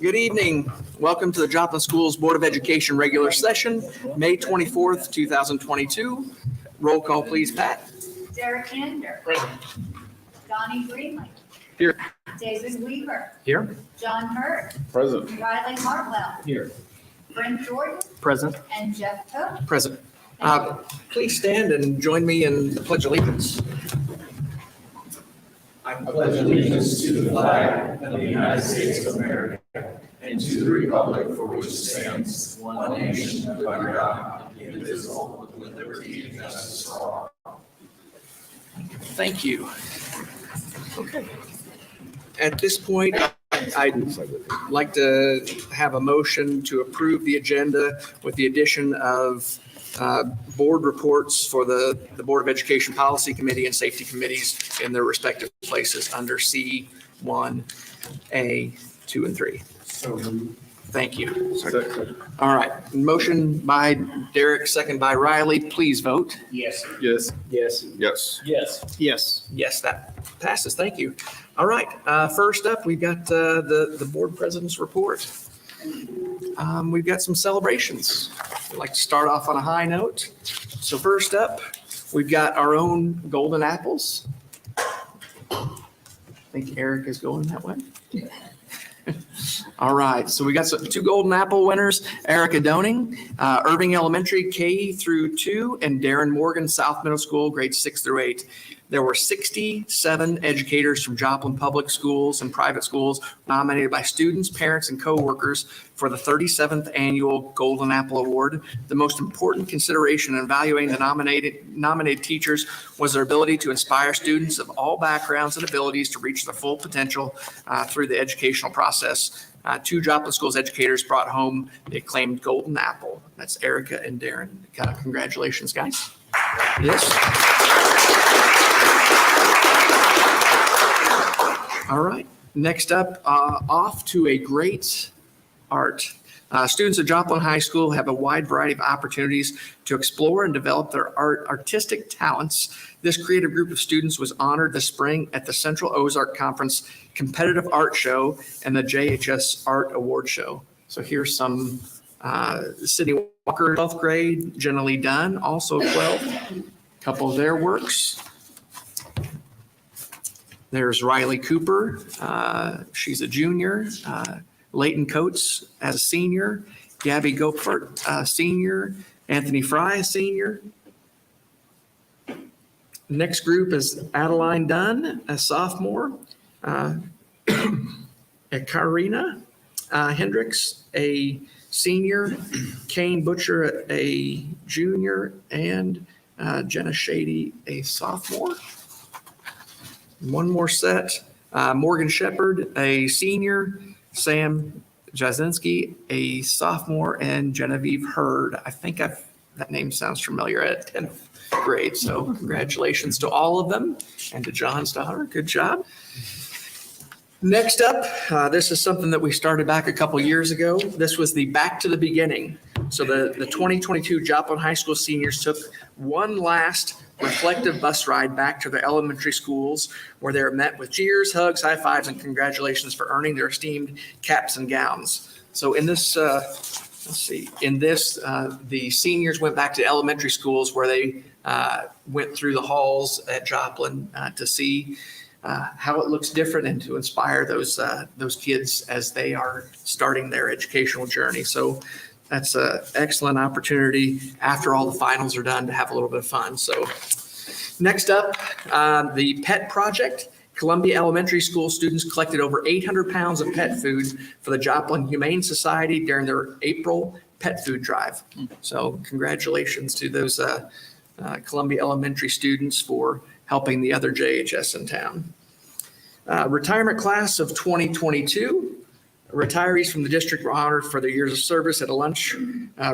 Good evening. Welcome to the Joplin Schools Board of Education regular session, May 24th, 2022. Roll call, please, Pat. Derek Ander. Present. Donnie Greenlee. Here. David Weaver. Here. John Hurt. Present. Riley Hartwell. Here. Brent Jordan. Present. And Jeff Cook. Present. Please stand and join me in the Pledge of Allegiance. I pledge allegiance to the flag of the United States of America and to the republic for which it stands, one nation under God, indivisible, with liberty and justice for all. Thank you. Okay. At this point, I'd like to have a motion to approve the agenda with the addition of board reports for the Board of Education Policy Committee and Safety Committees in their respective places under C1, A, 2, and 3. So moved. Thank you. Second. All right. Motion by Derek, second by Riley. Please vote. Yes. Yes. Yes. Yes. Yes. Yes. Yes, that passes. Thank you. All right. First up, we've got the board president's report. We've got some celebrations. We'd like to start off on a high note. So first up, we've got our own golden apples. I think Eric is going that way. All right, so we got two golden apple winners, Erica Doning, Irving Elementary K through 2, and Darren Morgan, South Middle School, grades 6 through 8. There were 67 educators from Joplin Public Schools and private schools nominated by students, parents, and coworkers for the 37th Annual Golden Apple Award. The most important consideration in evaluating the nominated teachers was their ability to inspire students of all backgrounds and abilities to reach their full potential through the educational process. Two Joplin Schools educators brought home the acclaimed Golden Apple. That's Erica and Darren. Congratulations, guys. Yes. All right. Next up, off to a great art. Students at Joplin High School have a wide variety of opportunities to explore and develop their artistic talents. This creative group of students was honored this spring at the Central Ozark Conference Competitive Art Show and the Jhs Art Awards Show. So here's some Sydney Walker, 12th grade, Jenna Lee Dunn, also 12th. A couple of their works. There's Riley Cooper. She's a junior. Leighton Coates as a senior. Gabby Gopfert, senior. Anthony Fry, a senior. Next group is Adeline Dunn, a sophomore. Karina Hendricks, a senior. Kane Butcher, a junior. And Jenna Shady, a sophomore. One more set, Morgan Shepard, a senior, Sam Jasinski, a sophomore, and Genevieve Hurd. I think that name sounds familiar at 10th grade. So congratulations to all of them and to John's daughter. Good job. Next up, this is something that we started back a couple years ago. This was the Back to the Beginning. So the 2022 Joplin High School seniors took one last reflective bus ride back to their elementary schools where they were met with cheers, hugs, high fives, and congratulations for earning their esteemed caps and gowns. So in this, the seniors went back to elementary schools where they went through the halls at Joplin to see how it looks different and to inspire those kids as they are starting their educational journey. So that's an excellent opportunity after all the finals are done to have a little bit of fun. So next up, the pet project. Columbia Elementary School students collected over 800 pounds of pet food for the Joplin Humane Society during their April pet food drive. So congratulations to those Columbia Elementary students for helping the other JHS in town. Retirement class of 2022. Retirees from the district were honored for their years of service at a lunch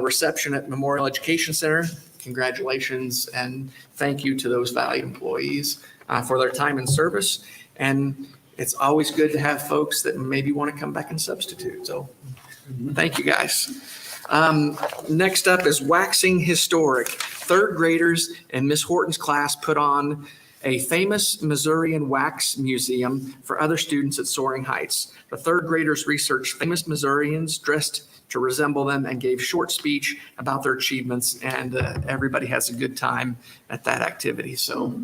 reception at Memorial Education Center. Congratulations and thank you to those valued employees for their time and service. And it's always good to have folks that maybe want to come back and substitute. So thank you guys. Next up is Waxing Historic. Third graders in Miss Horton's class put on a famous Missourian wax museum for other students at Soaring Heights. The third graders researched famous Missourians dressed to resemble them and gave short speech about their achievements, and everybody has a good time at that activity. So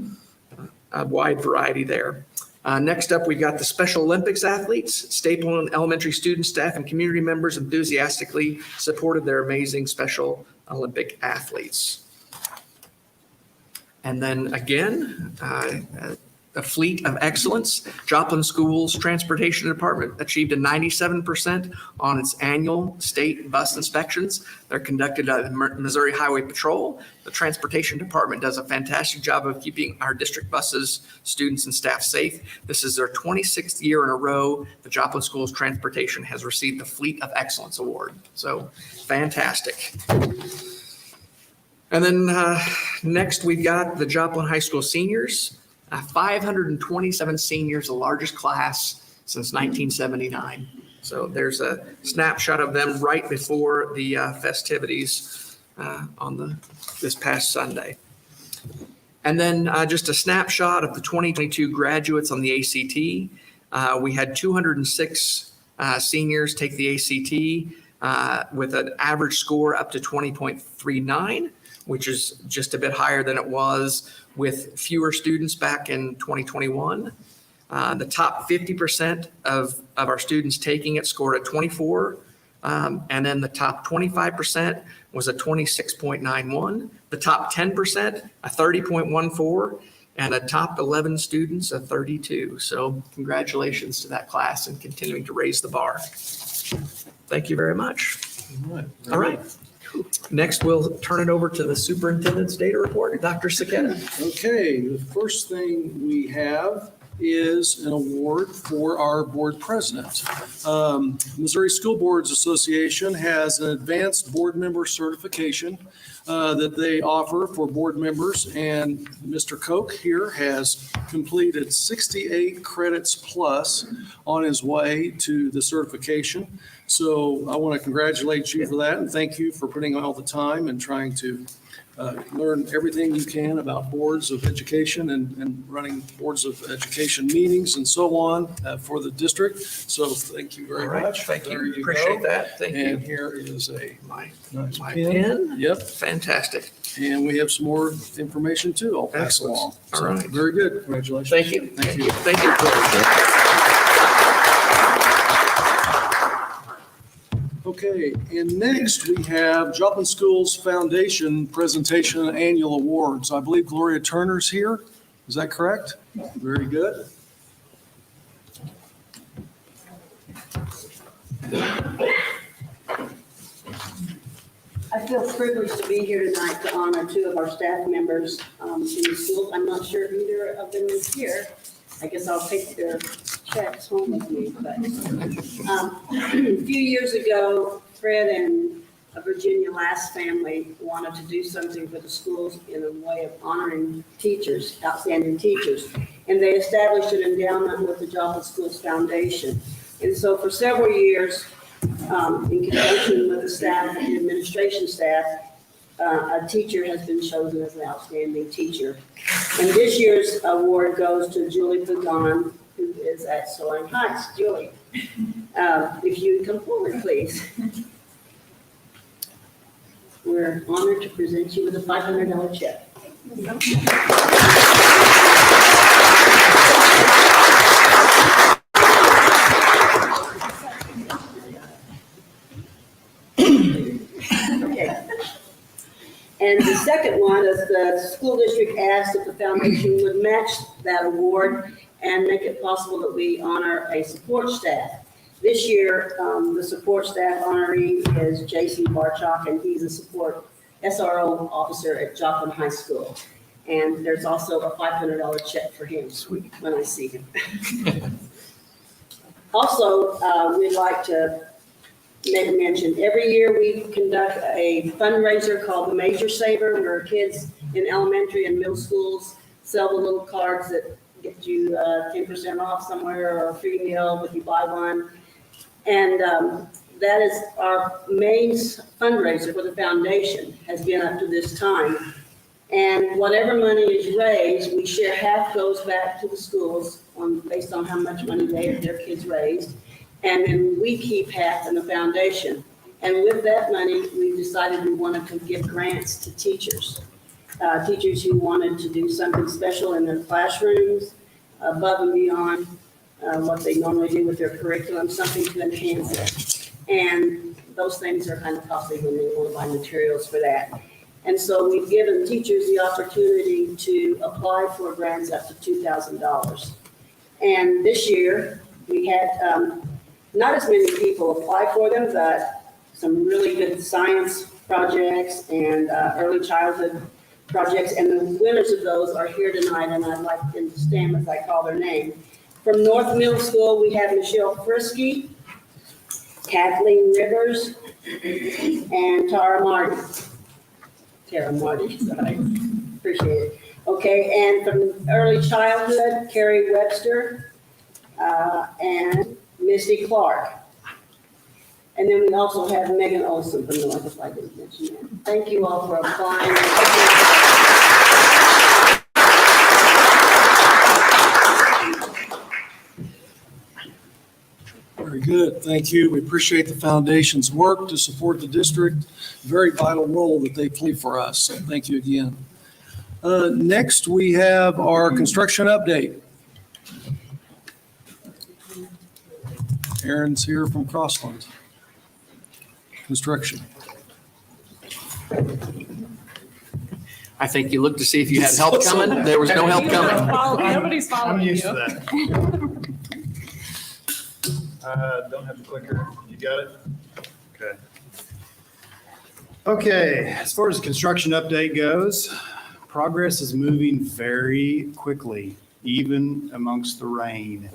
a wide variety there. Next up, we got the Special Olympics athletes. Stapleton Elementary students, staff, and community members enthusiastically supported their amazing Special Olympic athletes. And then again, a fleet of excellence. Joplin Schools Transportation Department achieved a 97% on its annual state bus inspections. They're conducted by the Missouri Highway Patrol. The Transportation Department does a fantastic job of keeping our district buses, students, and staff safe. This is their 26th year in a row the Joplin Schools Transportation has received the Fleet of Excellence Award. So fantastic. And then next we've got the Joplin High School seniors. 527 seniors, the largest class since 1979. So there's a snapshot of them right before the festivities on this past Sunday. And then just a snapshot of the 2022 graduates on the ACT. We had 206 seniors take the ACT with an average score up to 20.39, which is just a bit higher than it was with fewer students back in 2021. The top 50% of our students taking it scored a 24, and then the top 25% was a 26.91. The top 10%, a 30.14, and the top 11 students, a 32. So congratulations to that class and continuing to raise the bar. Thank you very much. All right. Next, we'll turn it over to the superintendent's data report, Dr. Saketa. Okay, the first thing we have is an award for our board president. Missouri School Boards Association has an advanced board member certification that they offer for board members, and Mr. Koch here has completed 68 credits plus on his way to the certification. So I want to congratulate you for that and thank you for putting all the time and trying to learn everything you can about boards of education and running boards of education meetings and so on for the district. So thank you very much. Thank There you. go. Appreciate that. Thank And you. here is a My nice pen. Yep. Fantastic. And we have some more information too. I'll pass Excellent. along. All So, right. Very good. Congratulations. Thank you. Thank you. Thank you. Okay, and next we have Joplin Schools Foundation Presentation and Annual Awards. I believe Gloria Turner's here. Is that correct? Very good. I feel privileged to be here tonight to honor two of our staff members in the school. I'm not sure who either of them is here. I guess I'll take their checks home with me. But a few years ago, Fred and Virginia Last family wanted to do something for the schools in a way of honoring teachers, outstanding teachers. And they established an endowment with the Joplin Schools Foundation. And so for several years, in conjunction with the staff and the administration staff, a teacher has been chosen as an outstanding teacher. And this year's award goes to Julie Pagan, who is at Soaring Heights. Julie, if you would come forward, please. We're honored to present you with a $500 check. Okay. And the second one is the school district asked if the foundation would match that award and make it possible that we honor a support staff. This year, the support staff honoree is Jason Barchok, and he's a support SRO officer at Joplin High School. And there's also a $500 check for him when I see him. Also, we'd like to mention, every year we conduct a fundraiser called the Major Saver, where kids in elementary and middle schools sell the little cards that get you 10% off somewhere or a free meal if you buy one. And that is our main fundraiser for the foundation, has been up to this time. And whatever money is raised, we share half goes back to the schools based on how much money their kids raised. And then we keep half in the foundation. And with that money, we decided we wanted to give grants to teachers. Teachers who wanted to do something special in their classrooms, above and beyond what they normally do with their curriculum, something to enhance it. And those things are kind of costly when they want to buy materials for that. And so we've given teachers the opportunity to apply for grants up to $2,000. And this year, we had not as many people apply for them, but some really good science projects and early childhood projects. And the winners of those are here tonight, and I'd like them to stand as I call their name. From North Middle School, we have Michelle Frisky, Kathleen Rivers, and Tara Marty, sorry, appreciate it. Okay, and from early childhood, Carrie Webster, and Misty Clark. And then we also have Megan Olson from North, if I didn't mention that. Thank you all for applying. Very good. Thank you. We appreciate the foundation's work to support the district. Very vital role that they play for us. So thank you again. Next, we have our construction update. Aaron's here from Crossland Construction. I think you looked to see if you had help coming. There was no help coming. Nobody's following I'm you. used to that. Don't have the clicker. You got it? Okay. Okay, as far as construction update goes, progress is moving very quickly, even amongst the rain.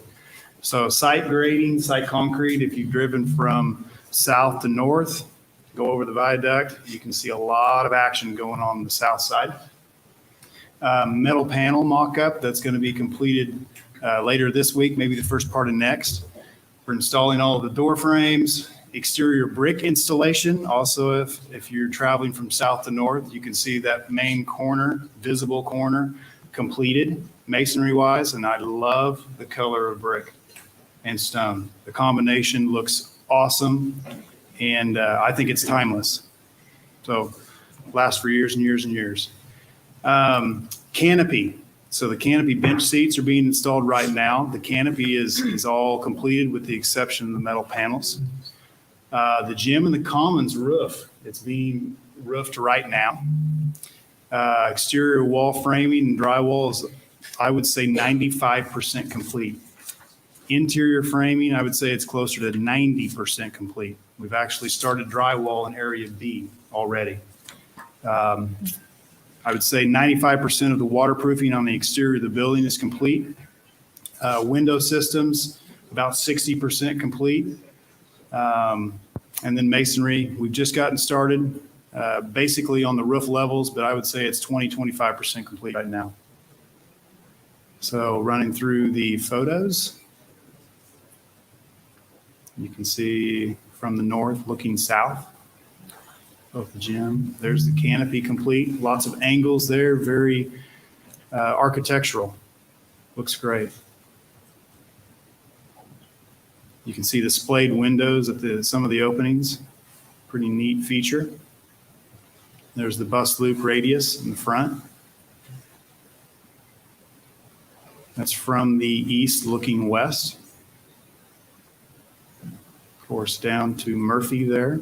So site grading, site concrete, if you've driven from south to north, go over the viaduct, you can see a lot of action going on the south side. Metal panel mock-up that's going to be completed later this week, maybe the first part of next. We're installing all of the door frames, exterior brick installation. Also, if you're traveling from south to north, you can see that main corner, visible corner, completed masonry-wise, and I love the color of brick and stone. The combination looks awesome, and I think it's timeless. So lasts for years and years and years. Canopy. So the canopy bench seats are being installed right now. The canopy is all completed with the exception of the metal panels. The gym and the commons roof, it's being roofed right now. Exterior wall framing and drywall is, I would say, 95% complete. Interior framing, I would say it's closer to 90% complete. We've actually started drywall in area B already. I would say 95% of the waterproofing on the exterior of the building is complete. Window systems, about 60% complete. And then masonry, we've just gotten started basically on the roof levels, but I would say it's 25% complete right now. So running through the photos, you can see from the north looking south of the gym. There's the canopy complete. Lots of angles there, very architectural. Looks great. You can see the splayed windows at some of the openings. Pretty neat feature. There's the bus loop radius in the front. That's from the east looking west. Of course, down to Murphy there.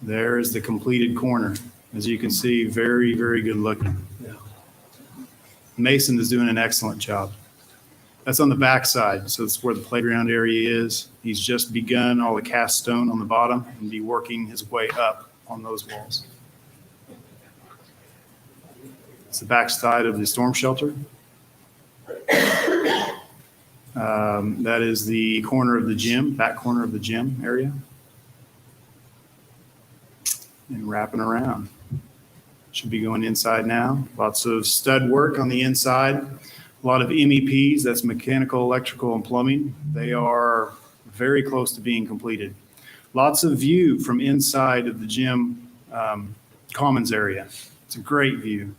There is the completed corner. As you can see, very, very good looking. Yeah. Mason is doing an excellent job. That's on the back side, so it's where the playground area is. He's just begun all the cast stone on the bottom and be working his way up on those walls. It's the back side of the storm shelter. That is the corner of the gym, back corner of the gym area. And wrapping around. Should be going inside now. Lots of stud work on the inside. A lot of MEPs, that's mechanical, electrical, and plumbing. They are very close to being completed. Lots of view from inside of the gym commons area. It's a great view.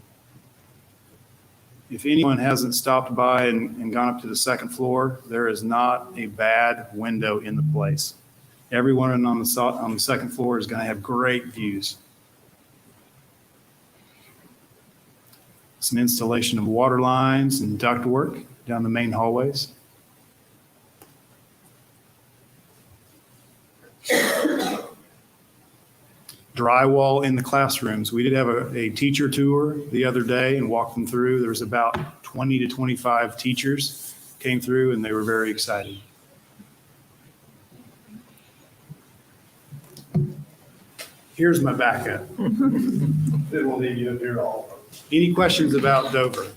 If anyone hasn't stopped by and gone up to the second floor, there is not a bad window in the place. Everyone on the second floor is going to have great views. Some installation of water lines and ductwork down the main hallways. Drywall in the classrooms. We did have a teacher tour the other day and walked them through. There was about 20 to 25 teachers came through and they were very excited. Here's my backup. It won't leave you up here all. Any questions about Dover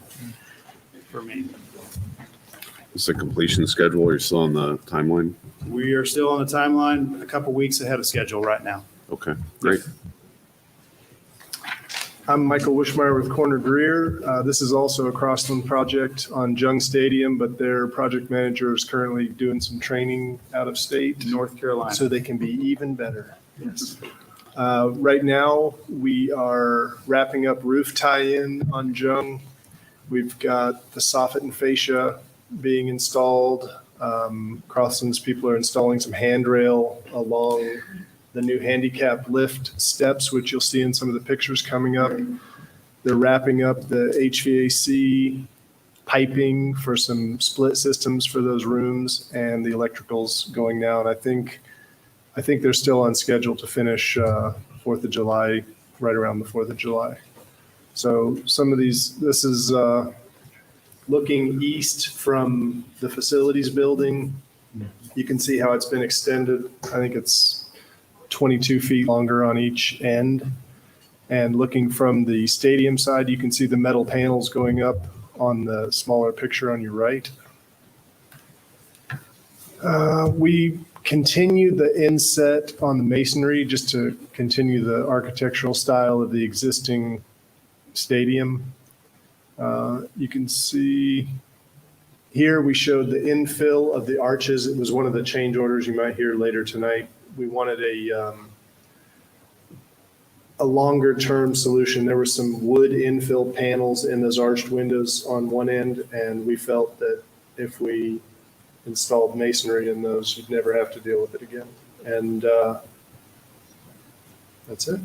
for me? Is the completion schedule, are you still on the timeline? We are still on the timeline, a couple weeks ahead of schedule right now. Okay, great. I'm Michael Wishmeyer with Corner Greer. This is also a Crossland project on Jung Stadium, but their project manager is currently doing some training out of state. North Carolina. So they can be even better. Yes. Right now, we are wrapping up roof tie-in on Jung. We've got the soffit and fascia being installed. Crossland's people are installing some handrail along the new handicap lift steps, which you'll see in some of the pictures coming up. They're wrapping up the HVAC piping for some split systems for those rooms, and the electrical's going now. And I think they're still on schedule to finish 4th of July, right around the 4th of July. So some of these, this is looking east from the facilities building. You can see how it's been extended. I think it's 22 feet longer on each end. And looking from the stadium side, you can see the metal panels going up on the smaller picture on your right. We continued the inset on the masonry just to continue the architectural style of the existing stadium. You can see here we showed the infill of the arches. It was one of the change orders you might hear later tonight. We wanted a longer term solution. There were some wood infill panels in those arched windows on one end, and we felt that if we installed masonry in those, you'd never have to deal with it again. And that's it.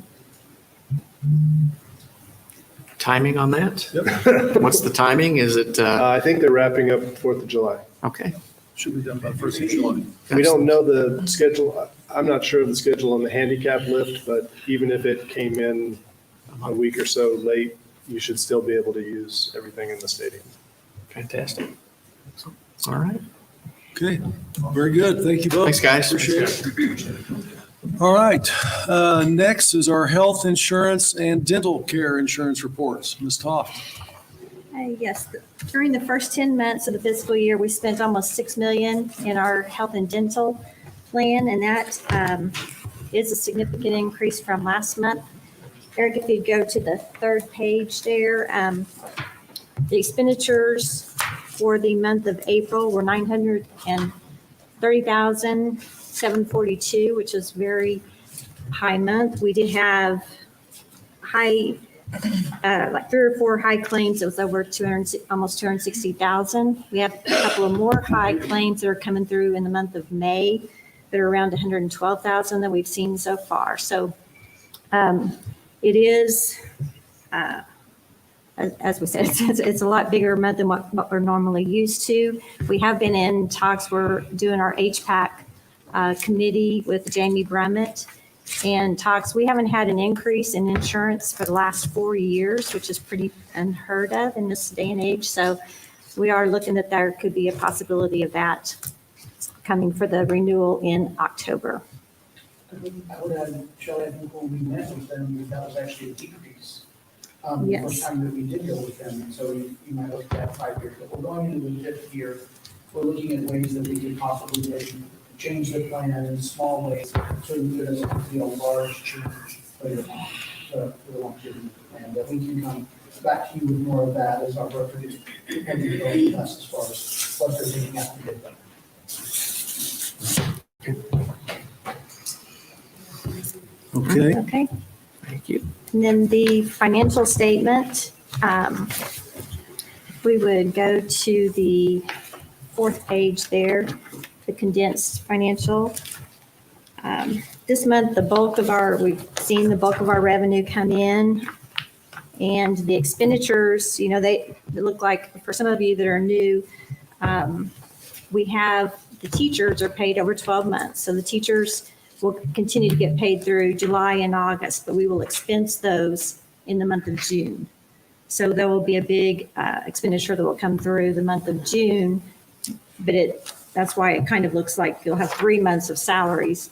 Timing on that? Yep. What's the timing? Is it, I think they're wrapping up 4th of July. okay. Should be done by 1st of July. We don't know the schedule. I'm not sure of the schedule on the handicap lift, but even if it came in a week or so late, you should still be able to use everything in the stadium. Fantastic. All right. Okay, very good. Thank you both. Thanks, guys. Appreciate it. All right, next is our health insurance and dental care insurance reports. Ms. Toft. Yes, during the first 10 months of the fiscal year, we spent almost $6 million in our health and dental plan, and that is a significant increase from last month. Eric, if you'd go to the third page there, the expenditures for the month of April were $930,742, which is very high month. We did have high, like 3 or 4 high claims. It was over almost 260,000. We have a couple of more high claims that are coming through in the month of May that are around 112,000 that we've seen so far. So it is, as we said, it's a lot bigger month than what we're normally used to. We have been in talks. We're doing our HPAC committee with Jamie Brummett and talks. We haven't had an increase in insurance for the last 4 years, which is pretty unheard of in this day and age. So we are looking that there could be a possibility of that coming for the renewal in October. I would add, Shelley, I think when we met with them, that was actually a decrease. The Yes. first time that we did go with them, so you might look at 5 years, but we're going into the 5th year. We're looking at ways that we could possibly change the plan in small ways, so that it doesn't be a large change later on for the longevity plan. That we can come back to you with more of that as our broker is helping go with us as far as what they're doing after get done. Okay. Okay. Thank you. And then the financial statement, we would go to the fourth page there, the condensed financial. This month, we've seen the bulk of our revenue come in. And the expenditures, they look like, for some of you that are new, we have, the teachers are paid over 12 months. So the teachers will continue to get paid through July and August, but we will expense those in the month of June. So there will be a big expenditure that will come through the month of June, but that's why it kind of looks like you'll have 3 months of salaries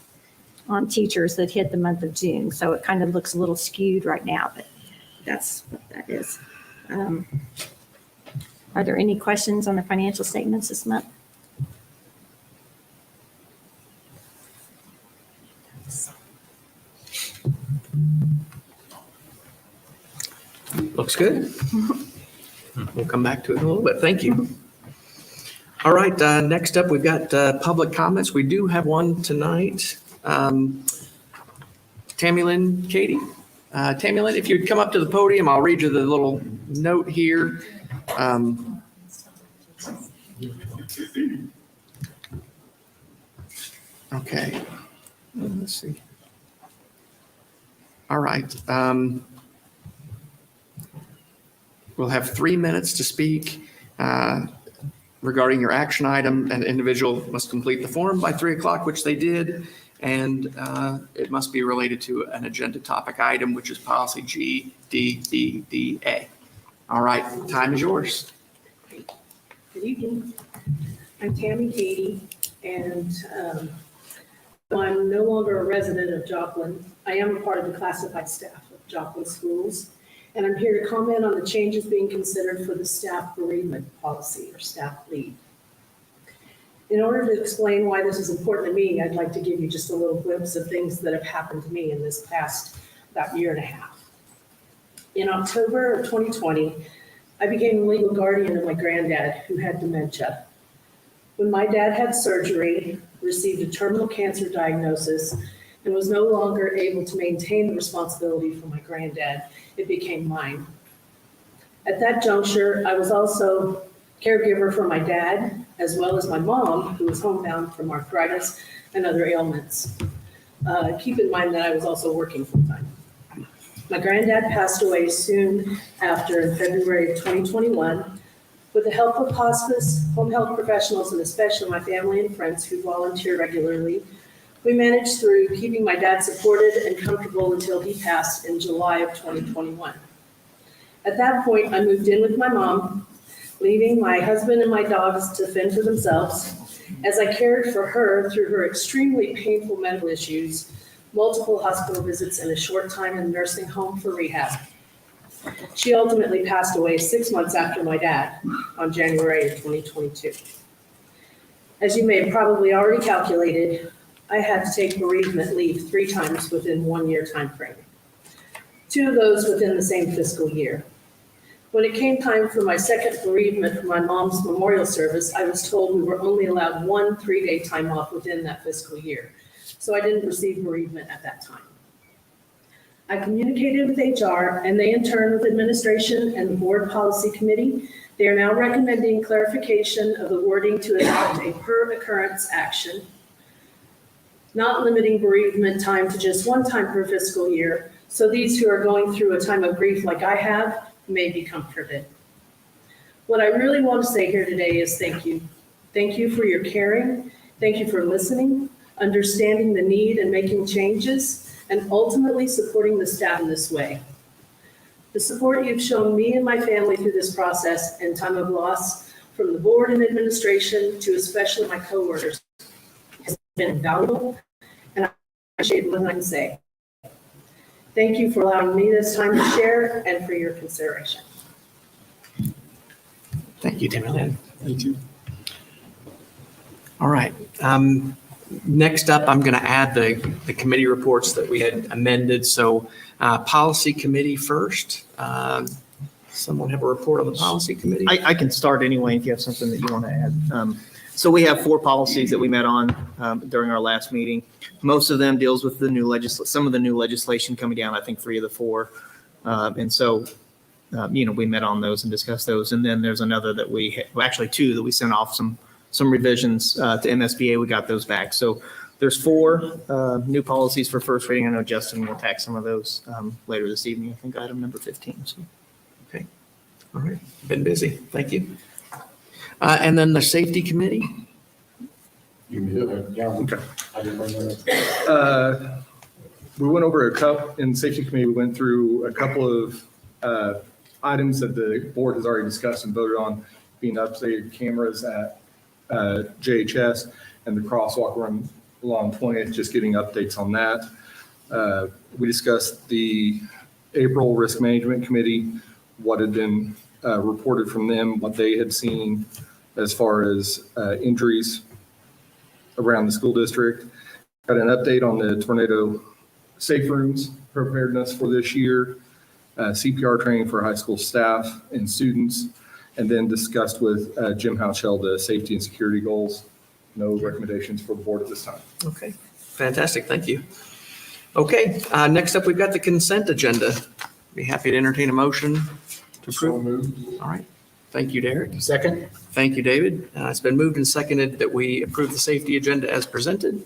on teachers that hit the month of June. So it kind of looks a little skewed right now, but that's what that is. Are there any questions on the financial statements this month? Looks good. We'll come back to it in a little bit. Thank you. All right, next up, we've got public comments. We do have one tonight. Tammy Lynn, Katie. Tammy Lynn, if you'd come up to the podium, I'll read you the little note here. Okay, let's see. All right. We'll have 3 minutes to speak regarding your action item. An individual must complete the form by 3 o'clock, which they did. And it must be related to an agenda topic item, which is policy GDDDA. All right, time is yours. Good evening. I'm Tammy Katie, and I'm no longer a resident of Joplin. I am a part of the classified staff of Joplin Schools, and I'm here to comment on the changes being considered for the staff bereavement policy or staff leave. In order to explain why this is important to me, I'd like to give you just a little glimpse of things that have happened to me in this past about year and a half. In October of 2020, I became the legal guardian of my granddad who had dementia. When my dad had surgery, received a terminal cancer diagnosis, and was no longer able to maintain the responsibility for my granddad, it became mine. At that juncture, I was also caregiver for my dad, as well as my mom, who was homebound from arthritis and other ailments. Keep in mind that I was also working full-time. My granddad passed away soon after in February of 2021. With the help of hospice, home health professionals, and especially my family and friends who volunteer regularly, we managed through keeping my dad supported and comfortable until he passed in July of 2021. At that point, I moved in with my mom, leaving my husband and my dogs to fend for themselves as I cared for her through her extremely painful medical issues, multiple hospital visits, and a short time in a nursing home for rehab. She ultimately passed away 6 months after my dad on January of 2022. As you may have probably already calculated, I had to take bereavement leave 3 times within 1 year time frame. 2 of those within the same fiscal year. When it came time for my second bereavement for my mom's memorial service, I was told we were only allowed 1 3-day time off within that fiscal year. So I didn't receive bereavement at that time. I communicated with HR and they in turn with administration and the board policy committee. They are now recommending clarification of the wording to adopt a per occurrence action, not limiting bereavement time to just 1 time per fiscal year. So these who are going through a time of grief like I have may be comforted. What I really want to say here today is thank you. Thank you for your caring. Thank you for listening, understanding the need and making changes, and ultimately supporting the staff in this way. The support you've shown me and my family through this process and time of loss, from the board and administration to especially my coworkers, has been invaluable, and I appreciate what I can say. Thank you for allowing me this time to share and for your consideration. Thank you, Tammy Lynn. Thank you. All right. Next up, I'm going to add the committee reports that we had amended. So policy committee first. Someone have a report on the policy committee? I can start anyway if you have something that you want to add. So we have 4 policies that we met on during our last meeting. Most of them deals with the new some of the new legislation coming down, I think 3 of the 4. And so, we met on those and discussed those. And then there's another that actually 2 that we sent off some revisions to MSBA. We got those back. So there's 4 new policies for first reading. I know Justin will tack some of those later this evening. I think item number 15. So. Okay. All right. Been busy. Thank you. And then the safety committee. Okay. We went over in safety committee, we went through a couple of items that the board has already discussed and voted on, being updated cameras at JHS and the crosswalk run along 20th, just getting updates on that. We discussed the April risk management committee, what had been reported from them, what they had seen as far as injuries around the school district. Got an update on the tornado safe rooms preparedness for this year, CPR training for high school staff and students, and then discussed with Jim Houchell the safety and security goals. No recommendations for the board at this time. Okay. Fantastic. Thank you. Okay. Next up, we've got the consent agenda. Be happy to entertain a motion to approve. All right. Thank you, Derek. Second? Thank you, David. It's been moved and seconded that we approve the safety agenda as presented.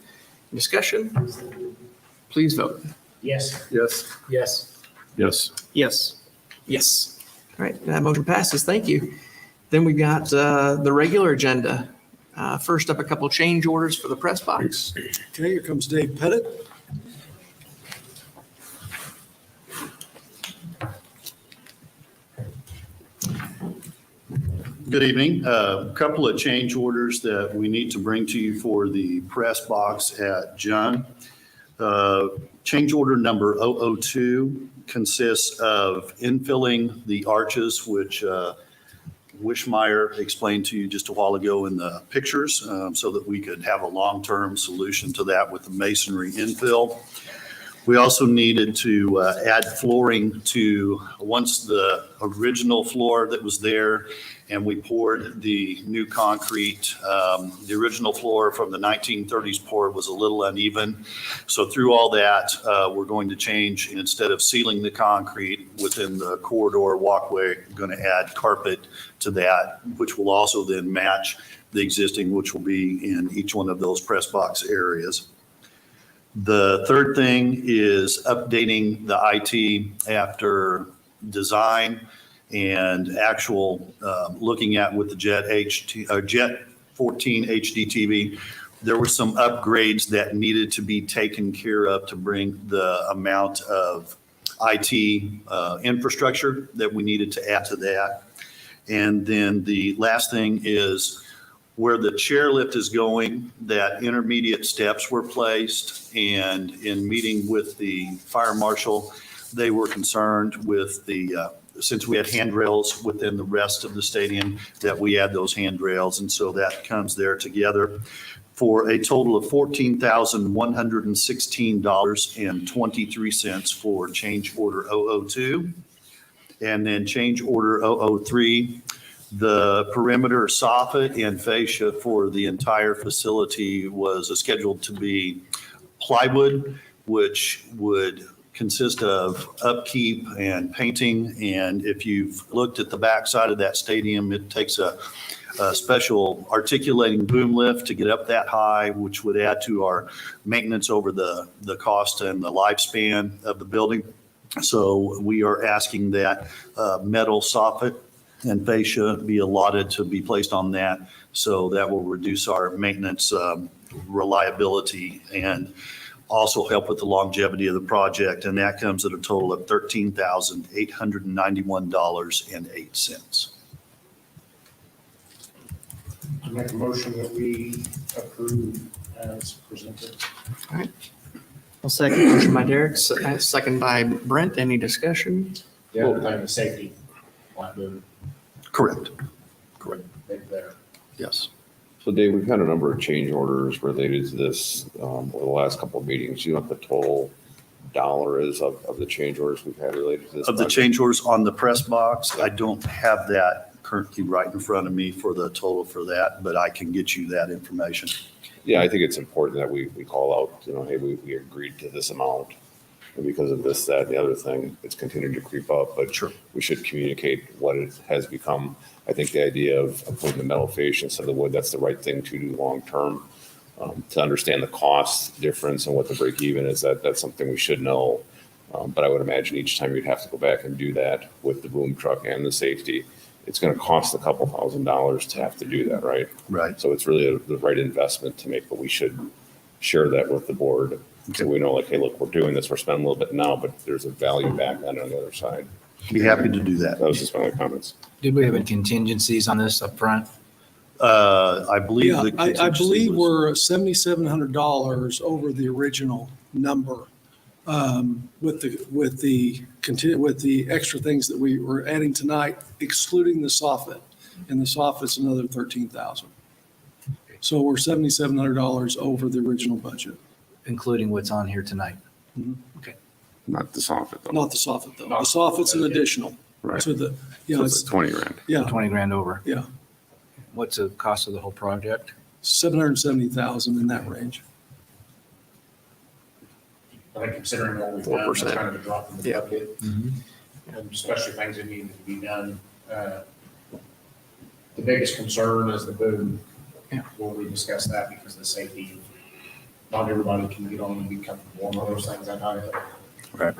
Discussion? Please vote. Yes. Yes. Yes. Yes. Yes. Yes. All right, that motion passes. Thank you. Then we got the regular agenda. First up, a couple change orders for the press box. Okay, here comes Dave Pettit. Good evening. A couple of change orders that we need to bring to you for the press box at Jhs. Change order number 002 consists of infilling the arches, which Wishmeyer explained to you just a while ago in the pictures, so that we could have a long-term solution to that with the masonry infill. We also needed to add flooring to once the original floor that was there, and we poured the new concrete. The original floor from the 1930s pour was a little uneven. So through all that, we're going to change, instead of sealing the concrete within the corridor walkway, we're going to add carpet to that, which will also then match the existing, which will be in each one of those press box areas. The third thing is updating the IT after design and actual looking at with the Jet 14 HD TV. There were some upgrades that needed to be taken care of to bring the amount of IT infrastructure that we needed to add to that. And then the last thing is where the chairlift is going, that intermediate steps were placed, and in meeting with the fire marshal, they were concerned with since we had handrails within the rest of the stadium, that we add those handrails, and so that comes there together for a total of $14,116.23 for change order 002. And then change order 003, the perimeter soffit and fascia for the entire facility was scheduled to be plywood, which would consist of upkeep and painting. And if you've looked at the backside of that stadium, it takes a special articulating boom lift to get up that high, which would add to our maintenance over the cost and the lifespan of the building. So we are asking that metal soffit and fascia be allotted to be placed on that. So that will reduce our maintenance reliability and also help with the longevity of the project. And that comes at a total of $13,891.08. I make a motion that we approve as presented. All right. I'll second. Motion by Derek, second by Brent. Any discussion? The other thing, the safety liability, Correct. maybe better. Yes. So Dave, we've had a number of change orders related to this over the last couple of meetings. You know what the total dollar is of the change orders we've had related to this? Of the change orders on the press box, I don't have that currently right in front of me for the total for that, but I can get you that information. Yeah, I think it's important that we call out, hey, we agreed to this amount. And because of this, that, and the other thing, it's continued to creep up, but Sure. we should communicate what it has become. I think the idea of putting the metal fascia instead of the wood, that's the right thing to do long-term. To understand the cost difference and what the break even is, that's something we should know. But I would imagine each time you'd have to go back and do that with the boom truck and the safety, it's going to cost a couple $1,000s to have to do that, right? Right. So it's really the right investment to make, but we should share that with the board. So we know, like, hey, look, we're doing this, we're spending a little bit now, but there's a value back on the other side. Be happy to do that. That was just my comments. Did we have any contingencies on this up front? I believe. Yeah, the I contingency believe was- we're $7,700 over the original number with the extra things that we were adding tonight, excluding the soffit. And the soffit's another 13,000. So we're $7,700 over the original budget. Including what's on here tonight? Not the soffit, though. Not the soffit, though. The soffit's an additional. Right. To the, So it's 20 grand. yeah, 20 grand over. yeah, What's the cost of the whole project? 770,000 in that range. I think considering what we've done, that's 4%. kind of a drop in the Yeah. bucket, and especially things that need to be done. The biggest concern is the boom. Yeah. When we discuss that, because of the safety, not everybody can get on and be comfortable on those things at night. Right.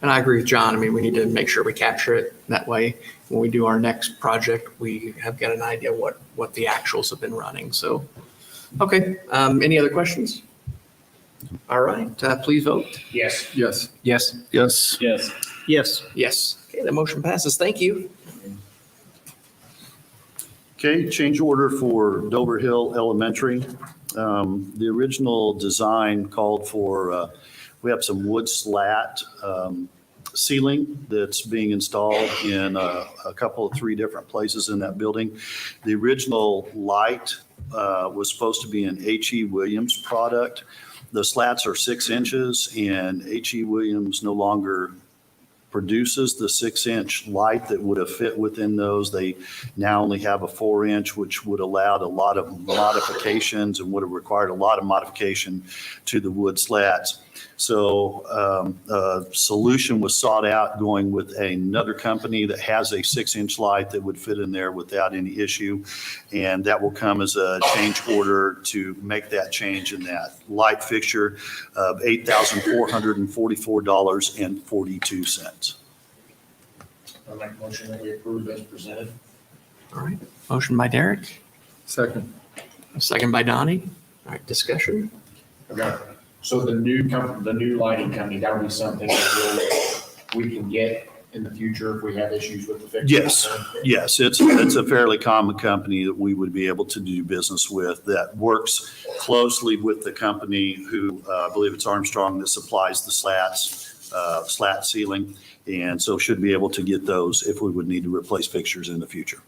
And I agree with John. I mean, we need to make sure we capture it. That way, when we do our next project, we have got an idea what the actuals have been running. So, okay. Any other questions? All right, please vote. Yes. Yes. Yes. Yes. Yes. Yes. Yes. Okay, the motion passes. Thank you. Okay, change order for Dover Hill Elementary. The original design called for, we have some wood slat ceiling that's being installed in a couple of 3 different places in that building. The original light was supposed to be an H.E. Williams product. The slats are 6 inches, and H.E. Williams no longer produces the 6-inch light that would have fit within those. They now only have a 4-inch, which would allow a lot of modifications and would have required a lot of modification to the wood slats. So a solution was sought out going with another company that has a 6-inch light that would fit in there without any issue. And that will come as a change order to make that change in that light fixture of $8,444.42. I make a motion that we approve as presented. All right, motion by Derek, Second. second by Donnie. All right, discussion. Okay. So the new company, the new lighting company, that would be something that we can get in the future if we have issues with the fixture? Yes, it's a fairly common company that we would be able to do business with that works closely with the company who, I believe it's Armstrong, that supplies the slat ceiling. And so should be able to get those if we would need to replace fixtures in the future.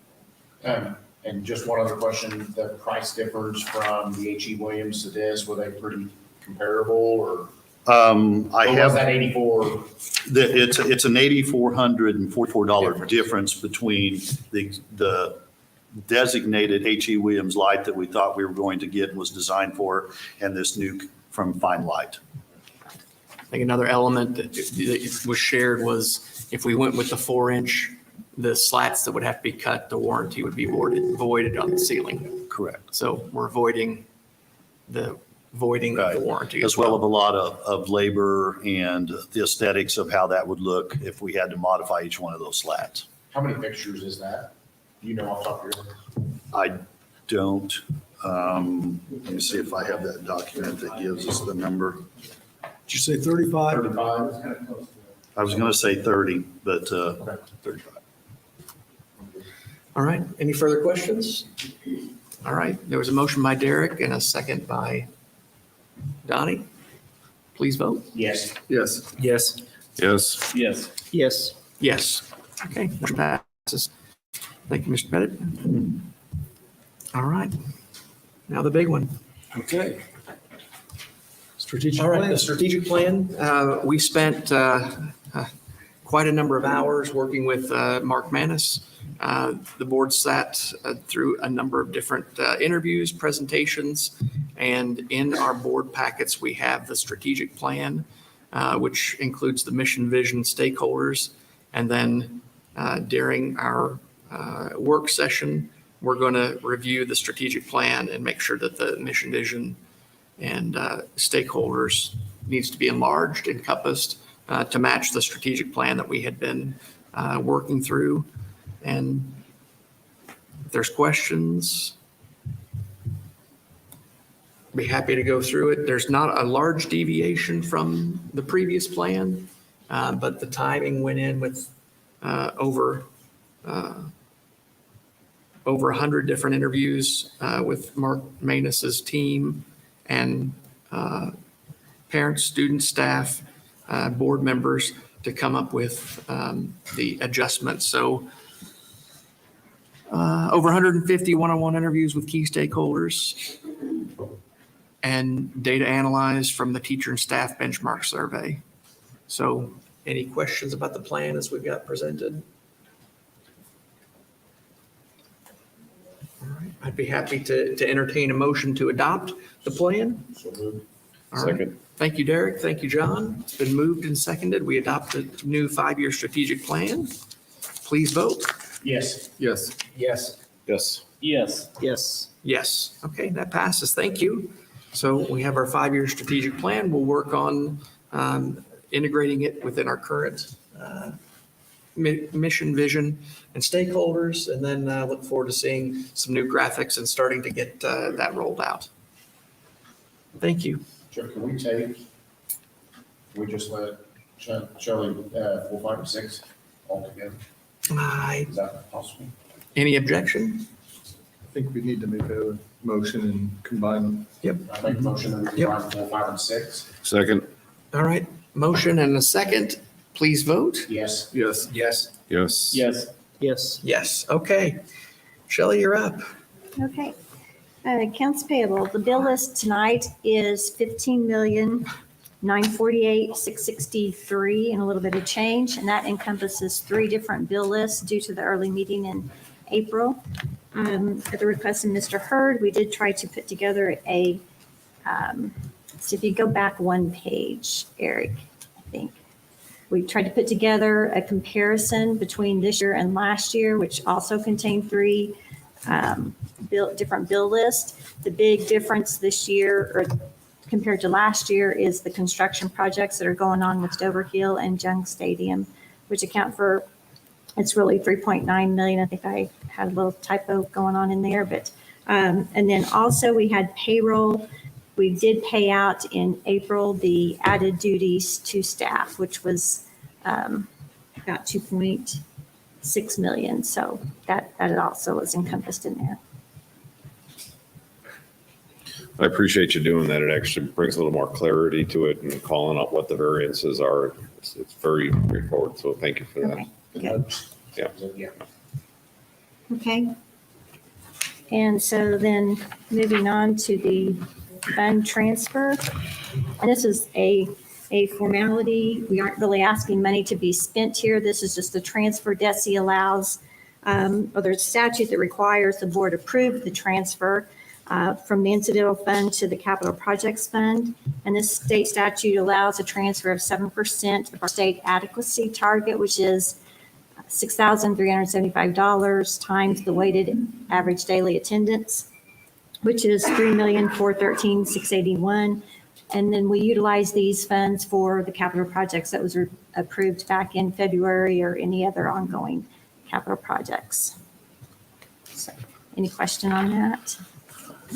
And just one other question, the price difference from the H.E. Williams to this, were they pretty comparable or? I Or have. was that 84? It's an $8,444 difference between the designated H.E. Williams light that we thought we were going to get and was designed for, and this new from Fine Light. I think another element that was shared was if we went with the 4-inch, the slats that would have to be cut, the warranty would be voided on the ceiling. Correct. So we're avoiding the voiding of the warranty As well as a lot of labor and the aesthetics of how that would look if we had to modify each one of those slats. How many fixtures is that? Do you know off the top of your head? I don't, let me see if I have that document that gives us the number. Did you say 35? 35? I was going to say 30, but 35. All right, any further questions? All right, there was a motion by Derek and a second by Donnie. Please vote. Yes. Yes. Yes. Yes. Yes. Yes. Yes. Okay, motion passes. Thank you, Mr. Pettit. All right, now the big one. Okay. Strategic All right, plan. the strategic plan, we spent quite a number of hours working with Mark Manis The board sat through a number of different interviews, presentations, and in our board packets, we have the strategic plan, which includes the mission, vision, stakeholders. And then during our work session, we're going to review the strategic plan and make sure that the mission, vision, and stakeholders needs to be enlarged, encompassed to match the strategic plan that we had been working through. And if there's questions, be happy to go through it. There's not a large deviation from the previous plan, but the timing went in with over 100 different interviews with Mark Manus's team and parents, students, staff, board members to come up with the adjustments. So over 150 one-on-one interviews with key stakeholders and data analyzed from the teacher and staff benchmark survey. So any questions about the plan as we've got presented? All right, I'd be happy to entertain a motion to adopt the plan. So moved. All right. Second. Thank you, Derek. Thank you, John. It's been moved and seconded. We adopted a new 5-year strategic plan. Please vote. Yes. Yes. Yes. Yes. Yes. Yes. Yes. Okay, that passes. Thank you. So we have our 5-year strategic plan. We'll work on integrating it within our current mission, vision, and stakeholders, and then look forward to seeing some new graphics and starting to get that rolled out. Thank you. Sure, can we just let Shelley 4, 5, and 6 all together? Is that possible? Any objection? I think we need to make a motion and combine them. Yep. I make a motion that we combine 4, 5, and 6. Second. All right. Motion and a second. Please vote. Yes. Yes. Yes. Yes. Yes. Yes. Yes. Okay. Shelley, you're up. Okay. Accounts payable, the bill list tonight is $15,948,663 and a little bit of change, and that encompasses 3 different bill lists due to the early meeting in April. At the request of Mr. Hurd, we did try to put together a, so if you go back 1 page, Eric, I think. We tried to put together a comparison between this year and last year, which also contained 3 different bill lists. The big difference this year or compared to last year is the construction projects that are going on with Dover Hill and Jung Stadium, which account for, it's really 3.9 million. I think I had a little typo going on in there, but, and then also we had payroll. We did pay out in April the added duties to staff, which was about 2.6 million. So that also is encompassed in there. I appreciate you doing that. It actually brings a little more clarity to it and calling out what the variances are. It's very straightforward. So thank you for that. Okay, good. Yeah. Yeah. Okay. And so then moving on to the fund transfer. And this is a formality. We aren't really asking money to be spent here. This is just a transfer. DESI allows, or there's a statute that requires the board approve the transfer from the incidental fund to the capital projects fund. And this state statute allows a transfer of 7% of our state adequacy target, which is $6,375 times the weighted average daily attendance, which is $3,413,681. And then we utilize these funds for the capital projects that was approved back in February or any other ongoing capital projects. So, any question on that?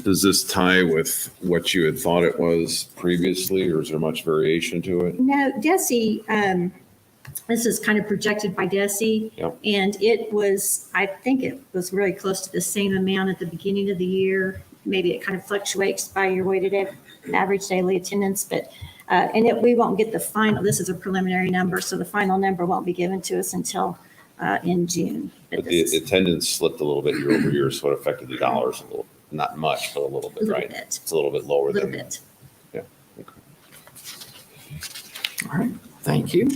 Does this tie with what you had thought it was previously, or is there much variation to it? No, DESI, this is kind of projected by DESI. Yep. And it was, I think it was really close to the same amount at the beginning of the year. Maybe it kind of fluctuates by your weighted average daily attendance, but, and we won't get the final, this is a preliminary number, so the final number won't be given to us until in June. But the attendance slipped a little bit year over year, so it affected the dollars a little, not much, but a little bit, right? It's a little bit lower than. A little bit. Yeah. Okay. All right. Thank you.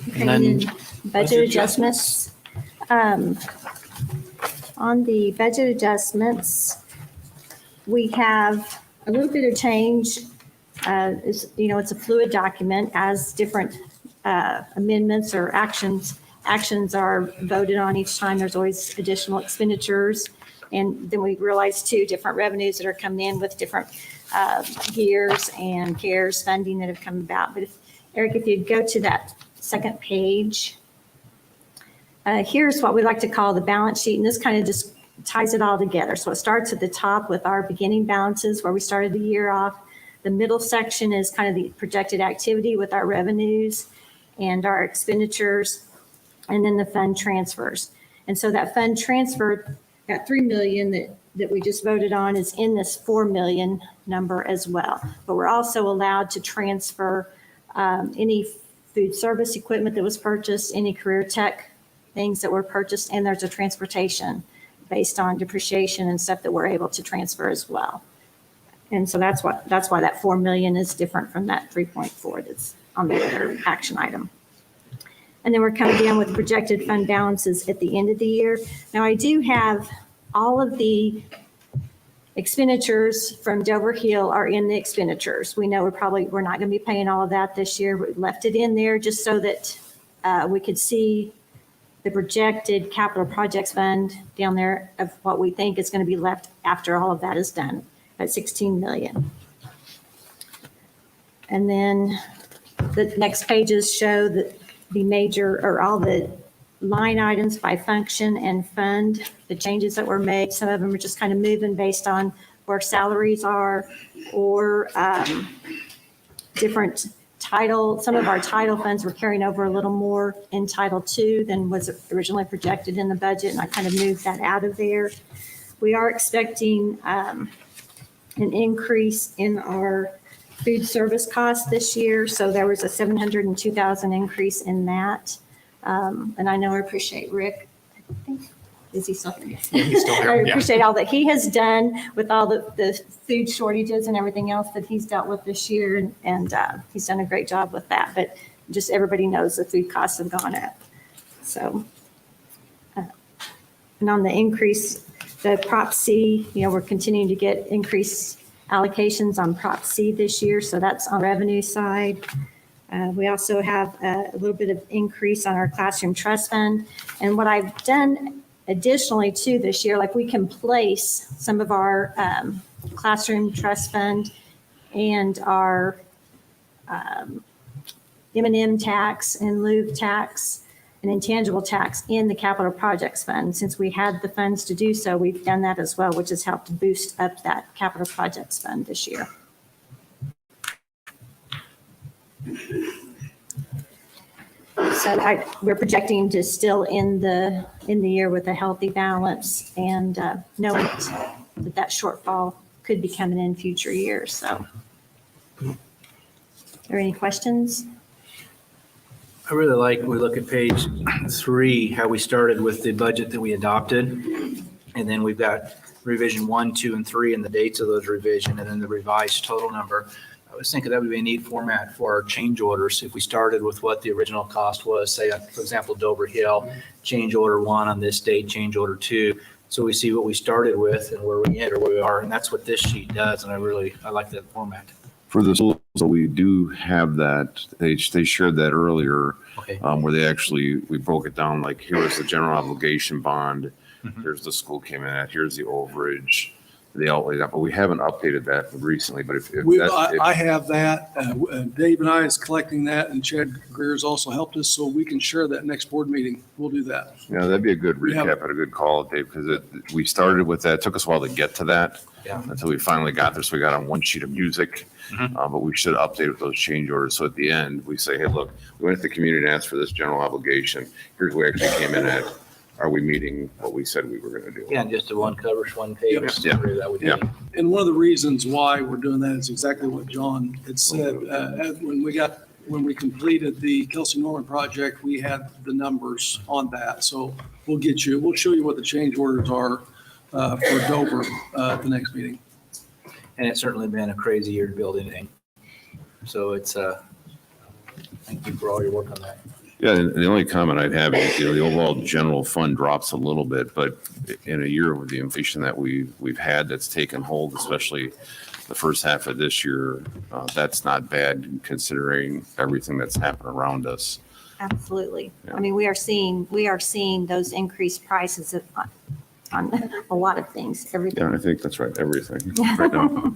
Okay, And then budget adjustments. On the budget adjustments, we have a little bit of change. It's a fluid document as different amendments or actions are voted on each time. There's always additional expenditures. And then we realized too, different revenues that are coming in with different gears and CARES funding that have come about. But Eric, if you'd go to that second page, here's what we like to call the balance sheet. And this kind of just ties it all together. So it starts at the top with our beginning balances where we started the year off. The middle section is kind of the projected activity with our revenues and our expenditures, and then the fund transfers. And so that fund transfer, that $3 million that we just voted on is in this $4 million number as well. But we're also allowed to transfer any food service equipment that was purchased, any career tech things that were purchased, and there's a transportation based on depreciation and stuff that we're able to transfer as well. And so that's why that 4 million is different from that 3.4 that's on the other action item. And then we're coming down with projected fund balances at the end of the year. Now I do have all of the expenditures from Dover Hill are in the expenditures. We know we're not going to be paying all of that this year. We left it in there just so that we could see the projected capital projects fund down there of what we think is going to be left after all of that is done at 16 million. And then the next pages show the major or all the line items by function and fund, the changes that were made. Some of them are just kind of moving based on where salaries are or different title. Some of our title funds were carrying over a little more in Title II than was originally projected in the budget, and I kind of moved that out of there. We are expecting an increase in our food service costs this year, so there was a $702,000 increase in that. And I know I appreciate Rick. Is he still here? Yeah, he's still here. I Yeah. appreciate all that he has done with all the food shortages and everything else that he's dealt with this year. And he's done a great job with that. But just everybody knows the food costs have gone up. So, and on the increase, the Prop C, we're continuing to get increased allocations on Prop C this year. So that's on the revenue side. We also have a little bit of increase on our classroom trust fund. And what I've done additionally too this year, like we can place some of our classroom trust fund and our M&M tax and lieu tax and intangible tax in the capital projects fund. Since we had the funds to do so, we've done that as well, which has helped boost up that capital projects fund this year. So we're projecting to still end the year with a healthy balance and knowing that shortfall could be coming in future years. So, are there any questions? I really like, we look at page 3, how we started with the budget that we adopted. And then we've got revision 1, 2, and 3 and the dates of those revision, and then the revised total number. I was thinking that would be a neat format for our change orders. If we started with what the original cost was, say, for example, Dover Hill, change order 1 on this date, change order 2. So we see what we started with and where we ended or where we are. And that's what this sheet does. And I like that format. For the schools, so we do have that. They shared that earlier, Okay. Where we broke it down, like here was the general obligation bond. Mhm. Here's the school came in at, here's the overage, the outlay, but we haven't updated that recently, but if I have that. Dave and I is collecting that, and Chad Greer's also helped us, so we can share that next board meeting. We'll do that. yeah, that'd be a good We have- recap and a good call, Dave, because we started with that. It took us a while to get to that. Yeah. Until we finally got there. So we got on one sheet of music, but we should update with those change orders. So at the end, we say, hey, look, we went to the community and asked for this general obligation. Here's where we actually came in at. Are we meeting what we said we were going to do? Yeah, and just a one covers one page. Yeah. That would be. Yeah. And one of the reasons why we're doing that is exactly what John had said. When we completed the Kelsey Norman project, we had the numbers on that. So we'll show you what the change orders are for Dover at the next meeting. And it's certainly been a crazy year to build anything. So it's, thank you for all your work on that. Yeah, and the only comment I'd have is, the overall general fund drops a little bit, but in a year with the inflation that we've had that's taken hold, especially the first half of this year, that's not bad considering everything that's happened around us. Absolutely. Yeah. I mean, we are seeing those increased prices on a lot of things, everything. Yeah, I think that's right, everything right now.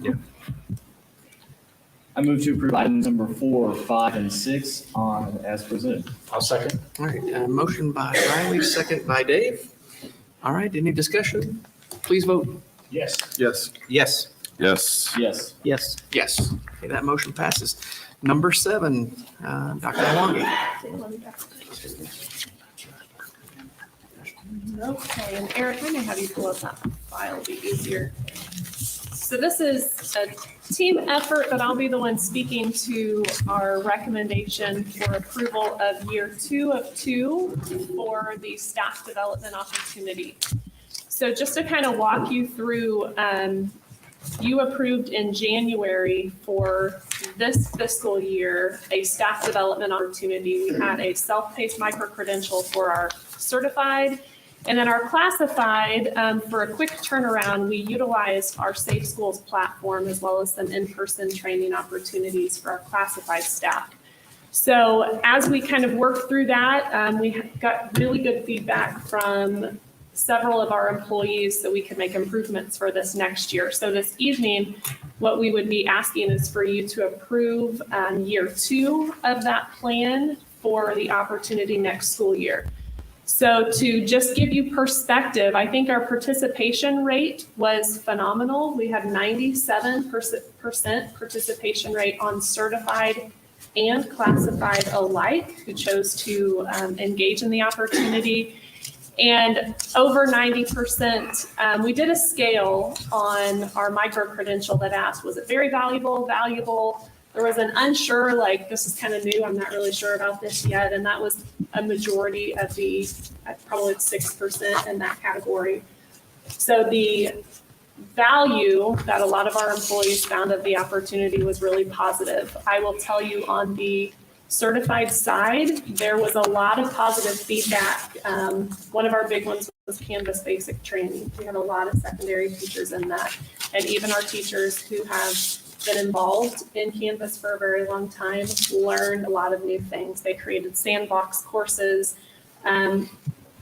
I move to approve items number 4, 5, and 6 on as presented. I'll second. All right, motion by Riley, second by Dave. All right, any discussion? Please vote. Yes. Yes. Yes. Yes. Yes. Yes. Yes. Okay, that motion passes. Number 7, Dr. Longi. Okay, and Eric, I may have you pull up that file, it'll be easier. So this is a team effort, but I'll be the one speaking to our recommendation for approval of year 2 of 2 for the staff development opportunity. So just to kind of walk you through, you approved in January for this fiscal year a staff development opportunity. We had a self-paced micro-credential for our certified. And then our classified, for a quick turnaround, we utilized our Safe Schools platform as well as some in-person training opportunities for our classified staff. So as we kind of worked through that, we got really good feedback from several of our employees so we could make improvements for this next year. So this evening, what we would be asking is for you to approve year 2 of that plan for the opportunity next school year. So to just give you perspective, I think our participation rate was phenomenal. We had 97% participation rate on certified and classified alike who chose to engage in the opportunity. And over 90%, we did a scale on our micro-credential that asked, was it very valuable, valuable? There was an unsure, like, this is kind of new, I'm not really sure about this yet. And that was a majority of the, probably 6% in that category. So the value that a lot of our employees found of the opportunity was really positive. I will tell you on the certified side, there was a lot of positive feedback. One of our big ones was Canvas basic training. We have a lot of secondary teachers in that. And even our teachers who have been involved in Canvas for a very long time learned a lot of new things. They created sandbox courses.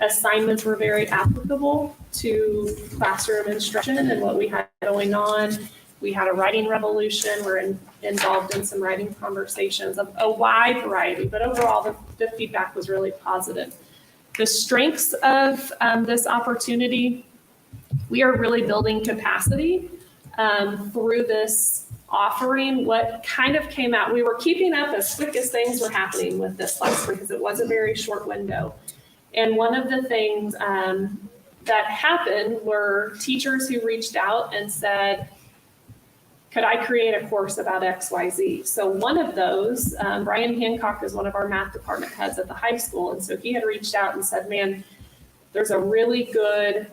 Assignments were very applicable to classroom instruction and what we had going on. We had a writing revolution. We're involved in some writing conversations of a wide variety, but overall the feedback was really positive. The strengths of this opportunity, we are really building capacity through this offering. What kind of came out, we were keeping up as quick as things were happening with this lesson because it was a very short window. And one of the things that happened were teachers who reached out and said, could I create a course about XYZ? So one of those, Brian Hancock is one of our math department heads at the high school. And so he had reached out and said, man, there's a really good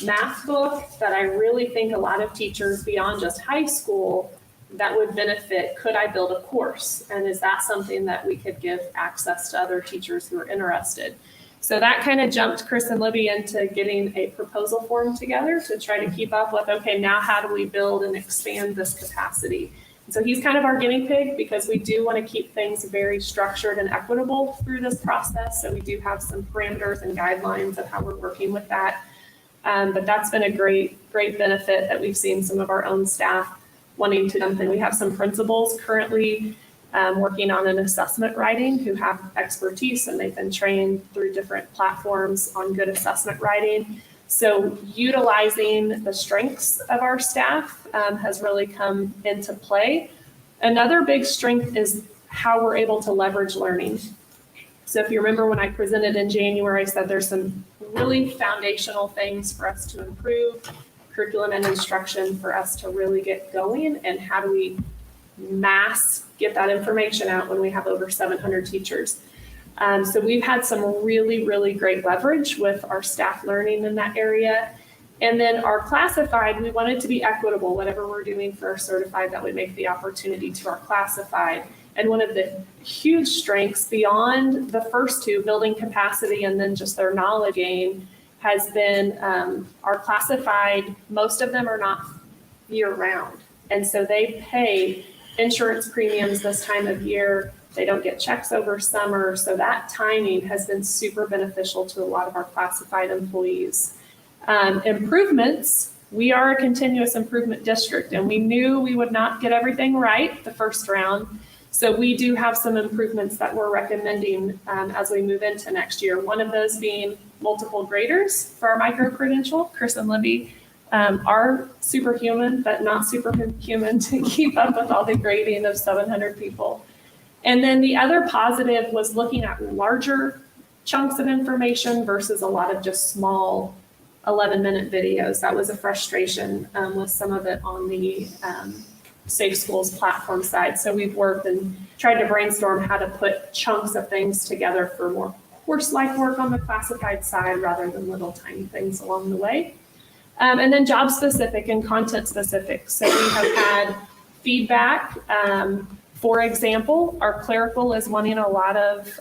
math book that I really think a lot of teachers beyond just high school that would benefit. Could I build a course? And is that something that we could give access to other teachers who are interested? So that kind of jumped Chris and Libby into getting a proposal form together to try to keep up with, okay, now how do we build and expand this capacity? And so he's kind of our guinea pig because we do want to keep things very structured and equitable through this process. So we do have some parameters and guidelines of how we're working with that. But that's been a great benefit that we've seen some of our own staff wanting to jump in. We have some principals currently working on an assessment writing who have expertise and they've been trained through different platforms on good assessment writing. So utilizing the strengths of our staff has really come into play. Another big strength is how we're able to leverage learning. So if you remember when I presented in January, I said there's some really foundational things for us to improve, curriculum and instruction for us to really get going, and how do we mass get that information out when we have over 700 teachers. So we've had some really great leverage with our staff learning in that area. And then our classified, we wanted to be equitable, whatever we're doing for our certified, that would make the opportunity to our classified. And one of the huge strengths beyond the first two, building capacity and then just their knowledge gain, has been our classified, most of them are not year round. And so they pay insurance premiums this time of year. They don't get checks over summer. So that timing has been super beneficial to a lot of our classified employees. Improvements, we are a continuous improvement district, and we knew we would not get everything right the first round. So we do have some improvements that we're recommending as we move into next year. One of those being multiple graders for our micro-credential. Chris and Libby are superhuman, but not superhuman to keep up with all the grading of 700 people. And then the other positive was looking at larger chunks of information versus a lot of just small 11-minute videos. That was a frustration with some of it on the Safe Schools platform side. So we've worked and tried to brainstorm how to put chunks of things together for more course-like work on the classified side rather than little tiny things along the way. And then job specific and content specific. So we have had feedback. For example, our clerical is wanting a lot of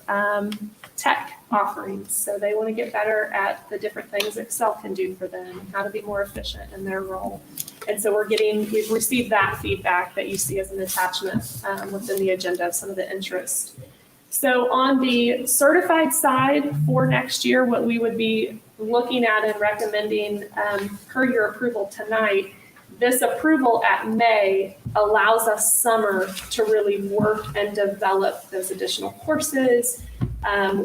tech offerings. So they want to get better at the different things Excel can do for them, how to be more efficient in their role. And so we've received that feedback that you see as an attachment within the agenda of some of the interest. So on the certified side for next year, what we would be looking at and recommending per your approval tonight, this approval at May allows us summer to really work and develop those additional courses,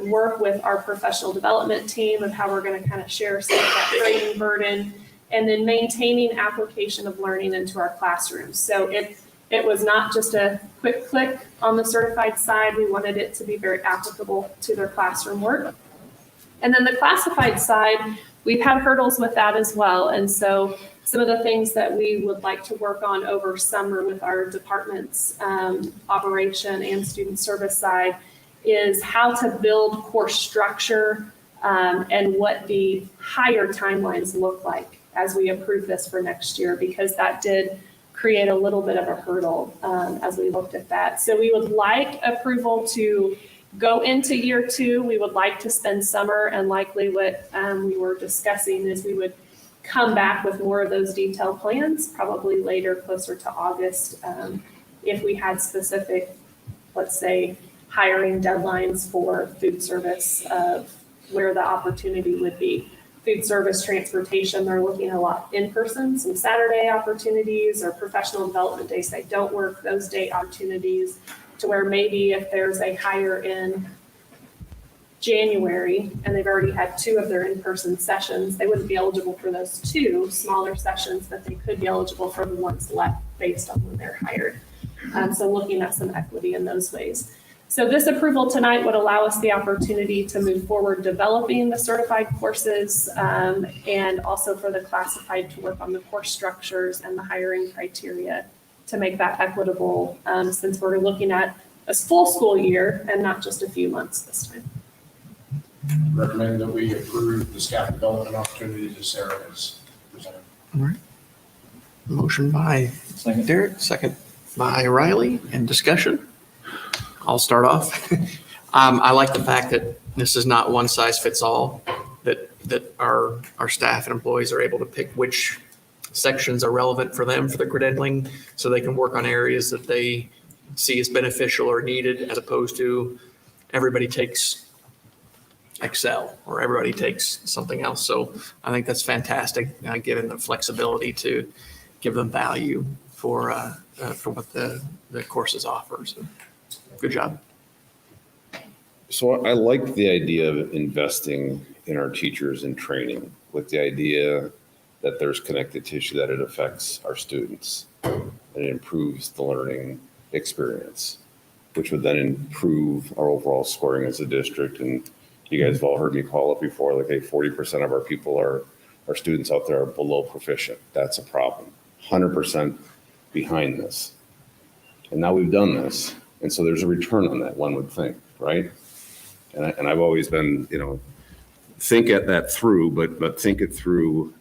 work with our professional development team of how we're going to kind of share some of that training burden, and then maintaining application of learning into our classrooms. So it was not just a quick click on the certified side. We wanted it to be very applicable to their classroom work. And then the classified side, we've had hurdles with that as well. And so some of the things that we would like to work on over summer with our department's operation and student service side is how to build course structure and what the higher timelines look like as we approve this for next year, because that did create a little bit of a hurdle as we looked at that. So we would like approval to go into year two. We would like to spend summer, and likely what we were discussing is we would come back with more of those detailed plans, probably later, closer to August, if we had specific, let's say, hiring deadlines for food service of where the opportunity would be. Food service, transportation, they're looking a lot in person, some Saturday opportunities or professional development days that don't work, those day opportunities, to where maybe if there's a hire in January and they've already had 2 of their in-person sessions, they wouldn't be eligible for those 2 smaller sessions, but they could be eligible for the ones left based on when they're hired. So looking at some equity in those ways. So this approval tonight would allow us the opportunity to move forward developing the certified courses and also for the classified to work on the course structures and the hiring criteria to make that equitable since we're looking at a full school year and not just a few months this time. Recommend that we approve the staff development opportunities as Sarah has presented. All right. Motion by Derek, second by Riley, and discussion. I'll start off. I like the fact that this is not one size fits all, that our staff and employees are able to pick which sections are relevant for them for the credentialing, so they can work on areas that they see as beneficial or needed, as opposed to everybody takes Excel or everybody takes something else. So I think that's fantastic, given the flexibility to give them value for what the courses offer. So good job. So I like the idea of investing in our teachers and training, with the idea that there's connective tissue, that it affects our students and it improves the learning experience, which would then improve our overall scoring as a district. And you guys have all heard me call it before, like, hey, 40% of our people our students out there are below proficient. That's a problem. 100% behind this. And now we've done this. And so there's a return on that, one would think, right? And I've always been, think at that through, but think it through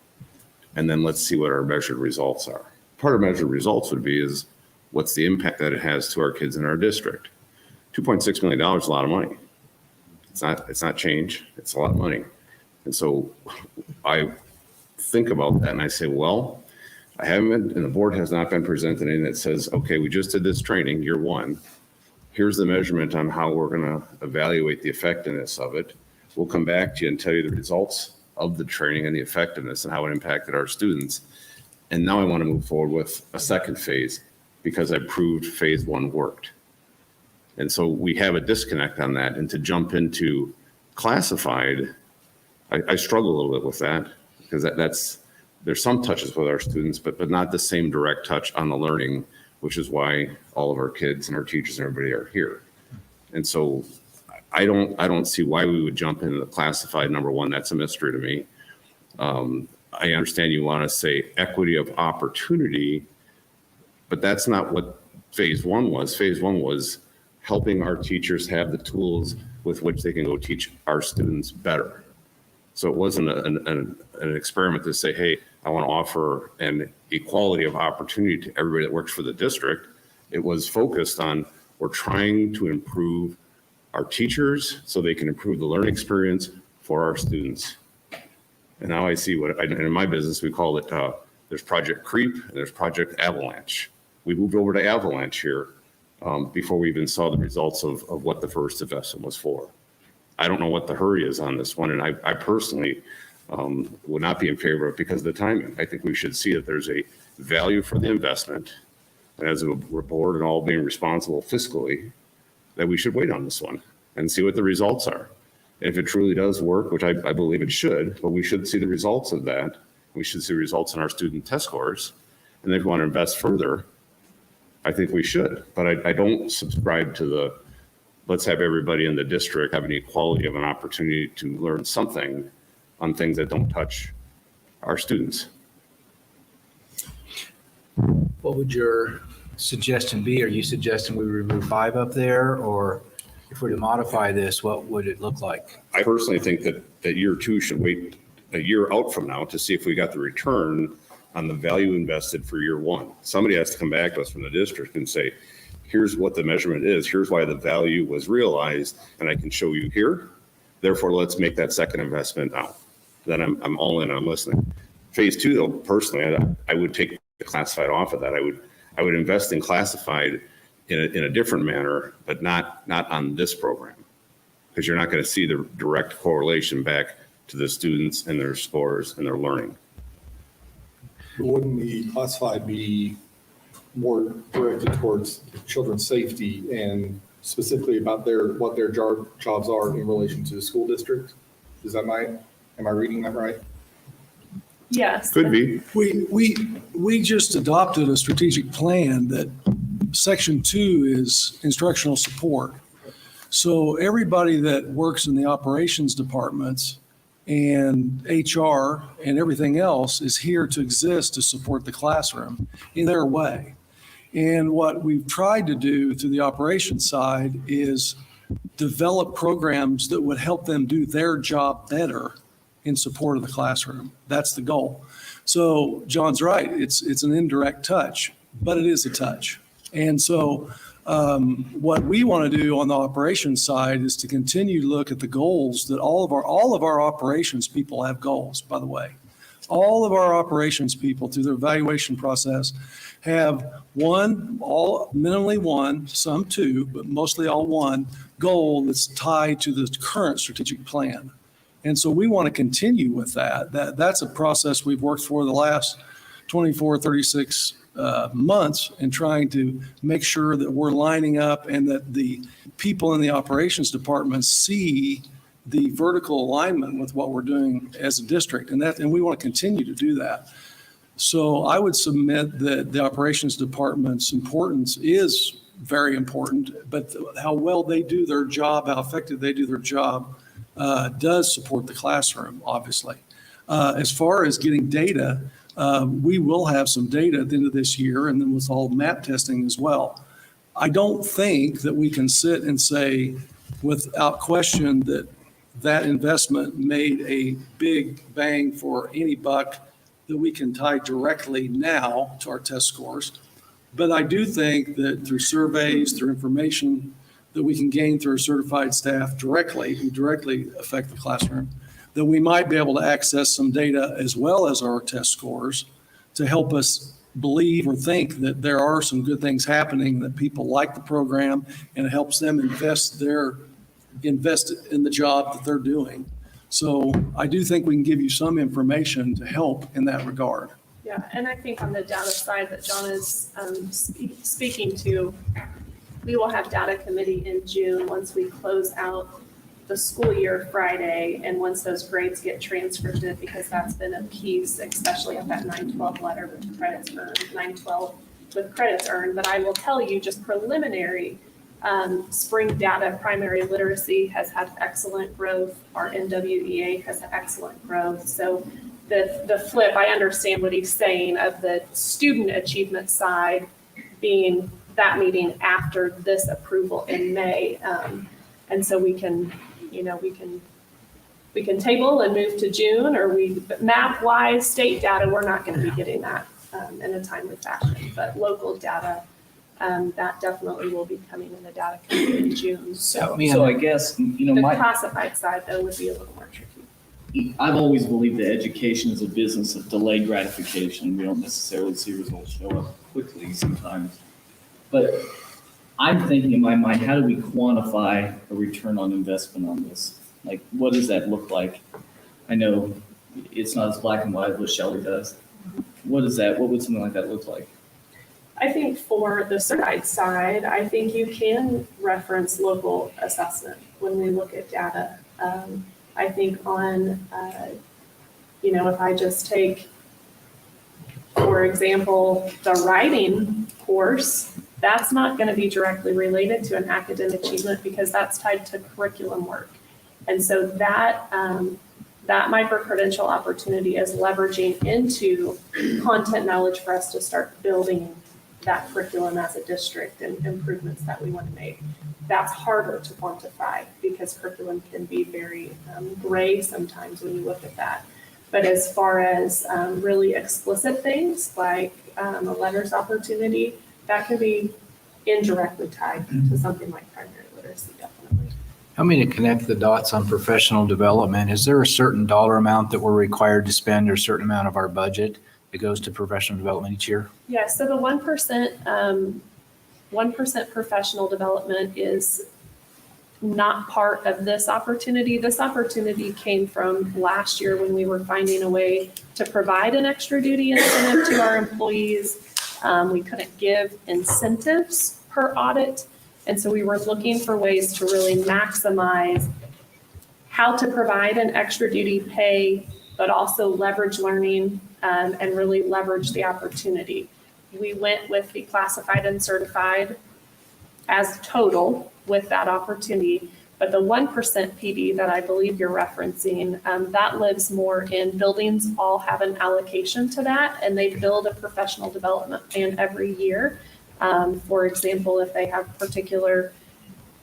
and then let's see what our measured results are. Part of measured results would be is what's the impact that it has to our kids in our district. $2.6 million is a lot of money. It's not change, it's a lot of money. And so I think about that and I say, well, I haven't been, and the board has not been presented anything that says, okay, we just did this training, year one. Here's the measurement on how we're going to evaluate the effectiveness of it. We'll come back to you and tell you the results of the training and the effectiveness and how it impacted our students. And now I want to move forward with a second phase because I proved phase one worked. And so we have a disconnect on that. And to jump into classified, I struggle a little bit with that because there's some touches with our students, but not the same direct touch on the learning, which is why all of our kids and our teachers and everybody are here. And so I don't see why we would jump into the classified number one. That's a mystery to me. I understand you want to say equity of opportunity, but that's not what phase one was. Phase one was helping our teachers have the tools with which they can go teach our students better. So it wasn't an experiment to say, hey, I want to offer an equality of opportunity to everybody that works for the district. It was focused on, we're trying to improve our teachers so they can improve the learning experience for our students. And now I see in my business, we call it, there's Project Creep and there's Project Avalanche. We moved over to Avalanche here before we even saw the results of what the first investment was for. I don't know what the hurry is on this one. And I personally would not be in favor of it because of the timing. I think we should see that there's a value for the investment. And as a board and all being responsible fiscally, that we should wait on this one and see what the results are. If it truly does work, which I believe it should, but we should see the results of that. We should see results in our student test scores. And if we want to invest further, I think we should. But I don't subscribe to let's have everybody in the district have an equality of an opportunity to learn something on things that don't touch our students. What would your suggestion be? Are you suggesting we remove 5 up there, or if we're to modify this, what would it look like? I personally think that year 2 should wait a year out from now to see if we got the return on the value invested for year 1. Somebody has to come back to us from the district and say, here's what the measurement is. Here's why the value was realized, and I can show you here. Therefore, let's make that second investment now. Then I'm all in, I'm listening. Phase 2, though, personally, I would take the classified off of that. I would invest in classified in a different manner, but not on this program, because you're not going to see the direct correlation back to the students and their scores and their learning. Wouldn't the classified be more directed towards children's safety and specifically about what their jobs are in relation to the school district? Is that right? Am I reading that right? Yes. Could be. We just adopted a strategic plan that section 2 is instructional support. So everybody that works in the operations departments and HR and everything else is here to exist to support the classroom in their way. And what we've tried to do through the operations side is develop programs that would help them do their job better in support of the classroom. That's the goal. So John's right. It's an indirect touch, but it is a touch. And so what we want to do on the operations side is to continue to look at the goals that all of our operations people have goals, by the way. All of our operations people through their evaluation process have minimally one, some 2, but mostly all 1 goal that's tied to the current strategic plan. And so we want to continue with that. That's a process we've worked for the last 24, 36 months in trying to make sure that we're lining up and that the people in the operations department see the vertical alignment with what we're doing as a district. And we want to continue to do that. So I would submit that the operations department's importance is very important, but how well they do their job, how effective they do their job does support the classroom, obviously. As far as getting data, we will have some data at the end of this year, and then with all map testing as well. I don't think that we can sit and say without question that investment made a big bang for any buck that we can tie directly now to our test scores. But I do think that through surveys, through information that we can gain through our certified staff directly, who directly affect the classroom, that we might be able to access some data as well as our test scores to help us believe or think that there are some good things happening, that people like the program, and it helps them invest in the job that they're doing. So I do think we can give you some information to help in that regard. Yeah, and I think on the data side that John is speaking to, we will have data committee in June once we close out the school year Friday, and once those grades get transcribed, because that's been a piece, especially at that 912 letter with credits earned, 912 with credits earned. But I will tell you, just preliminary, spring data, primary literacy has had excellent growth. Our NWEA has had excellent growth. So the flip, I understand what he's saying of the student achievement side being that meeting after this approval in May. And so we can table and move to June, or map-wise state data, we're not going to be getting that in a timely fashion. But local data, that definitely will be coming in the data committee in June. So I guess, the classified side, though, would be a little more tricky. I've always believed that education is a business of delayed gratification. We don't necessarily see results show up quickly sometimes. But I'm thinking in my mind, how do we quantify a return on investment on this? Like, what does that look like? I know it's not as black and white as what Shelley does. What is that? What would something like that look like? I think for the certified side, I think you can reference local assessment when we look at data. I think on, if I just take, for example, the writing course, that's not going to be directly related to an academic achievement because that's tied to curriculum work. And so that micro-credential opportunity is leveraging into content knowledge for us to start building that curriculum as a district and improvements that we want to make. That's harder to quantify because curriculum can be very gray sometimes when you look at that. But as far as really explicit things like a letters opportunity, that can be indirectly tied to something like primary literacy, definitely. Help me to connect the dots on professional development. Is there a certain dollar amount that we're required to spend or a certain amount of our budget that goes to professional development each year? Yeah, so the 1% professional development is not part of this opportunity. This opportunity came from last year when we were finding a way to provide an extra duty incentive to our employees. We couldn't give incentives per audit. And so we were looking for ways to really maximize how to provide an extra duty pay, but also leverage learning and really leverage the opportunity. We went with the classified and certified as total with that opportunity. But the 1% PD that I believe you're referencing, that lives more in buildings all have an allocation to that, and they build a professional development plan every year. For example, if they have particular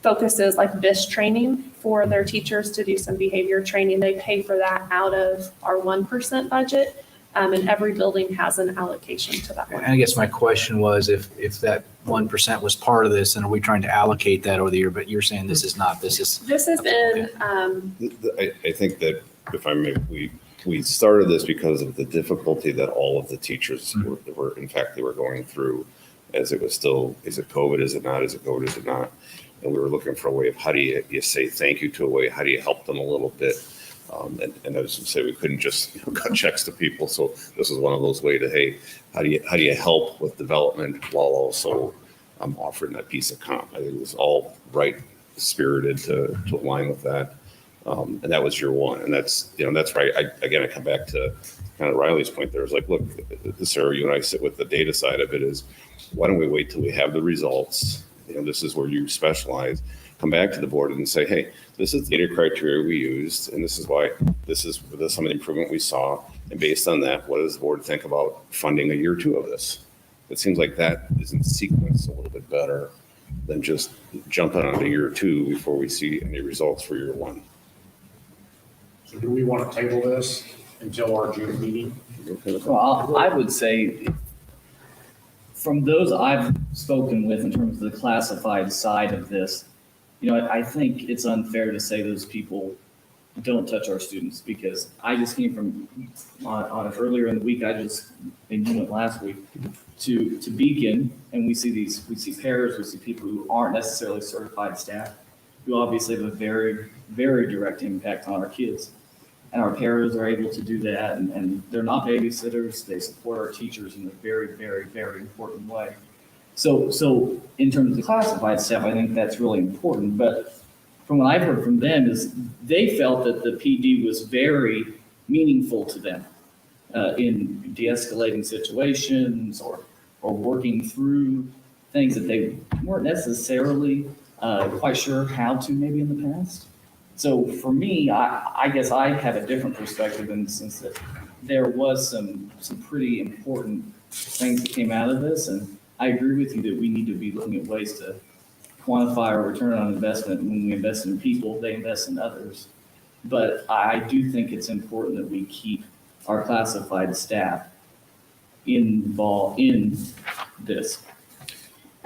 focuses like BIS training for their teachers to do some behavior training, they pay for that out of our 1% budget. And every building has an allocation to that one. And I guess my question was if that 1% was part of this, and are we trying to allocate that over the year? But you're saying this is not, this is. This has been. I think that if I may, we started this because of the difficulty that all of the teachers were in fact, they were going through as it was still, is it COVID, is it not, is it COVID, is it not? And we were looking for a way of how do you say thank you to a way, how do you help them a little bit? And as I say, we couldn't just cut checks to people. So this is one of those ways to, hey, how do you help with development while also offering that piece of comp? I think it was all right spirited to align with that. And that was year one. And that's right. I come back to kind of Riley's point there. It's like, look, Sarah, you and I sit with the data side of it is, why don't we wait till we have the results? This is where you specialize. Come back to the board and say, hey, this is the data criteria we used, and this is why this is some of the improvement we saw. And based on that, what does the board think about funding a year two of this? It seems like that is in sequence a little bit better than just jumping onto year two before we see any results for year one. So do we want to table this until our June meeting? Well, I would say from those I've spoken with in terms of the classified side of this, I think it's unfair to say those people don't touch our students, because I just came from, on earlier in the week, and you went last week, to Beacon, and we see pairs, we see people who aren't necessarily certified staff, who obviously have a very, very direct impact on our kids. And our pairs are able to do that, and they're not babysitters, they support our teachers in a very, very, very important way. So in terms of the classified staff, I think that's really important, but from what I've heard from them is they felt that the PD was very meaningful to them in de-escalating situations or working through things that they weren't necessarily quite sure how to maybe in the past. So for me, I guess I have a different perspective in the sense that there was some pretty important things that came out of this. And I agree with you that we need to be looking at ways to quantify our return on investment. When we invest in people, they invest in others. But I do think it's important that we keep our classified staff involved in this.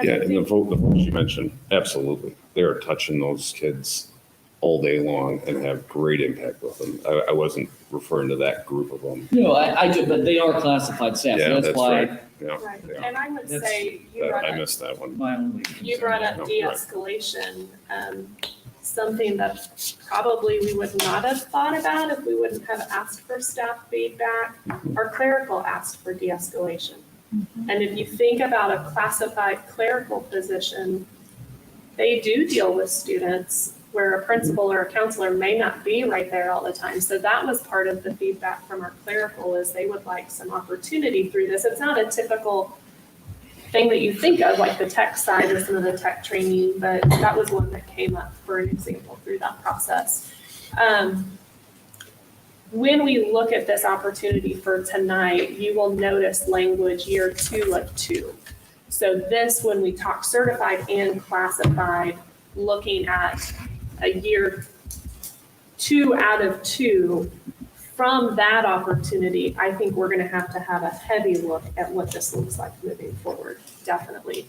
Yeah, and the votes you mentioned, absolutely. They're touching those kids all day long and have great impact with them. I wasn't referring to that group of them. No, I do, but they are classified staff. Yeah, So that's why. right. Yeah, Right, yeah. and I would That's- say you brought I up, missed that one. My only. you brought up No, right. de-escalation, something that probably we would not have thought about if we wouldn't have asked for staff feedback. Our clerical asked for de-escalation. And if you think about a classified clerical position, they do deal with students where a principal or a counselor may not be right there all the time. So that was part of the feedback from our clerical, is they would like some opportunity through this. It's not a typical thing that you think of, like the tech side or some of the tech training, but that was one that came up for an example through that process. When we look at this opportunity for tonight, you will notice language year 2 of 2. So this, when we talk certified and classified, looking at a year 2 out of 2, from that opportunity, I think we're going to have a heavy look at what this looks like moving forward, definitely.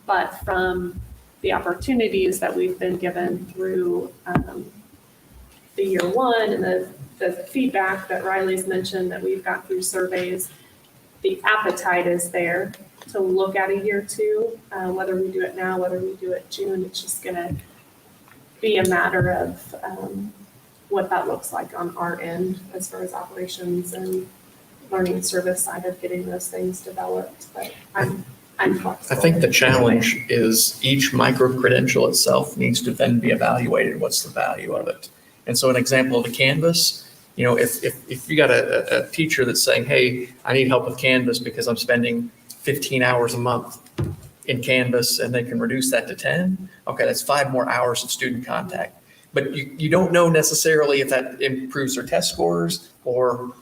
But from the opportunities that we've been given through the year 1 and the feedback that Riley's mentioned that we've got through surveys, the appetite is there to look at a year 2, whether we do it now, whether we do it June. It's just going to be a matter of what that looks like on our end as far as operations and learning service side of getting those things developed. But I'm flexible. I think the challenge is each micro-credential itself needs to then be evaluated. What's the value of it? And so an example of the Canvas, if you got a teacher that's saying, hey, I need help with Canvas because I'm spending 15 hours a month in Canvas and they can reduce that to 10, okay, that's 5 more hours of student contact. But you don't know necessarily if that improves their test scores or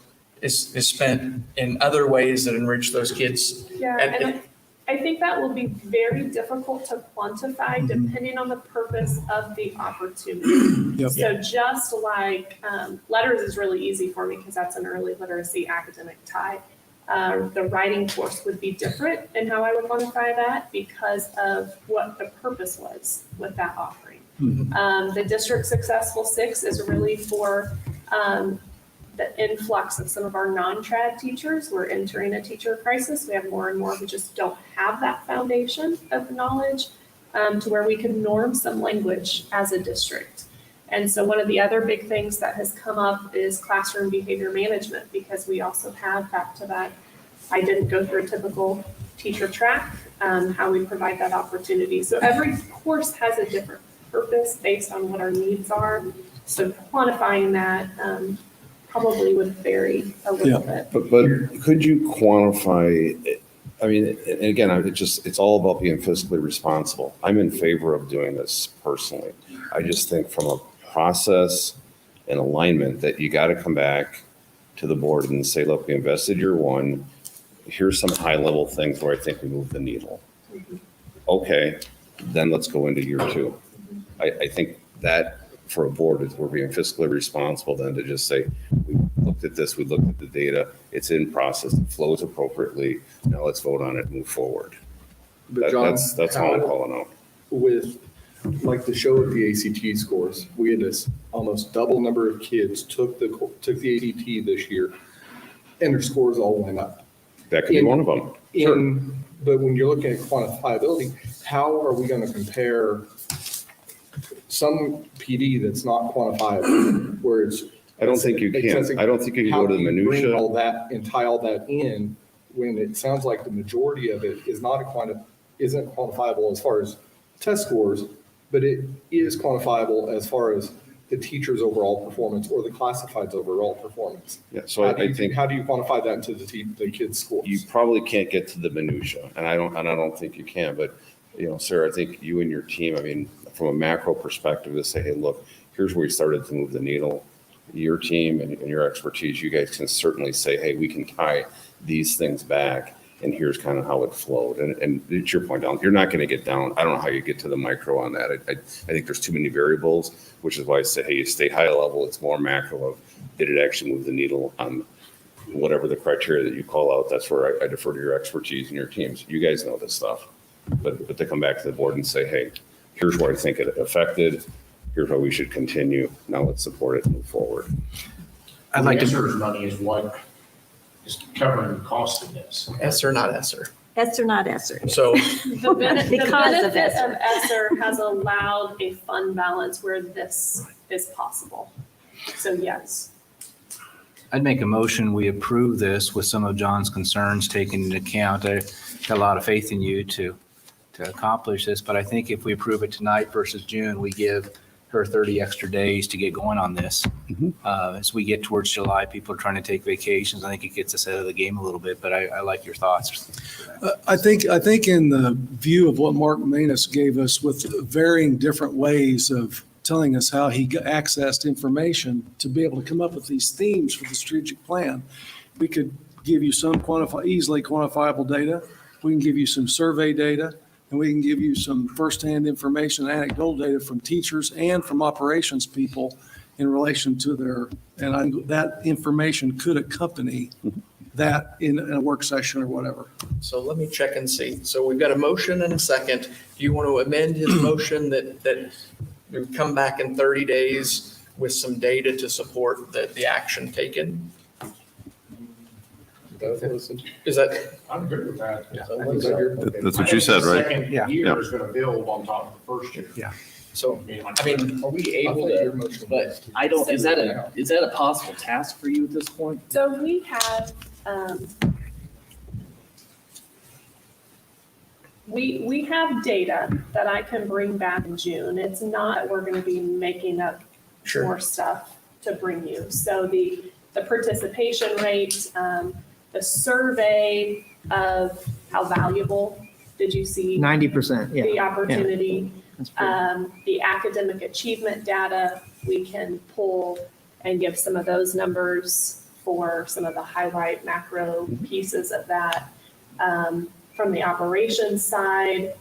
is spent in other ways that enrich those kids. Yeah, and I think that will be very difficult to quantify depending on the purpose of the opportunity. Yep. So just like letters is really easy for me because that's an early literacy academic tie. The writing course would be different in how I would quantify that because of what the purpose was with that offering. The District Successful 6 is really for the influx of some of our non-trad teachers. We're entering a teacher crisis. We have more and more who just don't have that foundation of knowledge to where we can norm some language as a district. And so one of the other big things that has come up is classroom behavior management, because we also have back to that, I didn't go through a typical teacher track, how we provide that opportunity. So every course has a different purpose based on what our needs are. So quantifying that probably would vary a little bit. But could you quantify it? I mean, and again, it's all about being fiscally responsible. I'm in favor of doing this personally. I just think from a process and alignment that you got to come back to the board and say, look, we invested year 1. Here's some high level things where I think we moved the needle. Okay, then let's go into year 2. I think that for a board is we're being fiscally responsible then to just say, we look looked at this, we looked at the data, it's in process, it flows appropriately. Now let's vote on it, move forward. But John, That's all I'm calling out. with, like the show of the ACT scores, we had this almost double number of kids took the ACT this year, and their scores all went up. That could be one of them. Sure. But when you're looking at quantifiability, how are we going to compare some PD that's not quantifiable, where it's? I don't think you can. I don't think you can go to the How do you bring minutia. all that and tie all that in when it sounds like the majority of it is not isn't quantifiable as far as test scores, but it is quantifiable as far as the teacher's overall performance or the classified's overall performance. Yeah, so I think. How do you quantify that into the kids' scores? You probably can't get to the minutia, and I don't think you can, but, Sarah, I think you and your team, I mean, from a macro perspective, to say, hey, look, here's where we started to move the needle. Your team and your expertise, you guys can certainly say, hey, we can tie these things back, and here's kind of how it flowed. And it's your point, Alan, you're not going to get down. I don't know how you get to the micro on that. I think there's too many variables, which is why I say, hey, you stay high level. It's more macro of, did it actually move the needle on whatever the criteria that you call out? That's where I defer to your expertise and your teams. You guys know this stuff. But to come back to the board and say, hey, here's where I think it affected. Here's how we should continue. Now let's support it and move forward. I'd like to. ESSER's money is what is covering the cost of this. ESSER, not ESSER. ESSER, not ESSER. So The benefit Because of of ESSER has allowed a fund balance where this is possible. So yes. I'd make a motion, we approve this with some of John's concerns taken into account. I got a lot of faith in you to accomplish this, but I think if we approve it tonight versus June, we give her 30 extra days to get going on this. As we get towards July, people are trying to take vacations. I think it gets us out of the game a little bit, but I like your thoughts. I think in the view of what Mark Manus gave us with varying different ways of telling us how he accessed information to be able to come up with these themes for the strategic plan, we could give you some easily quantifiable data. We can give you some survey data, and we can give you some firsthand information, anecdotal data from teachers and from operations people in relation to that information could accompany that in a work session or whatever. So let me check and see. So we've got a motion and a second. Do you want to amend his motion that we come back in 30 days with some data to support the action taken? Is that? I'm good with that. That's what you said, right? Second year is going to build on top of the first year. Yeah. So, I mean, Are we able to, but I don't, is that a possible task for you at this point? So we have, we have data that I can bring back in June. It's not, we're going to be making up more stuff to bring you. So the participation rate, the survey of how valuable did you see 90%, yeah. the opportunity, That's pretty- the academic achievement data, we can pull and give some of those numbers for some of the highlight macro pieces of that. From the operations side,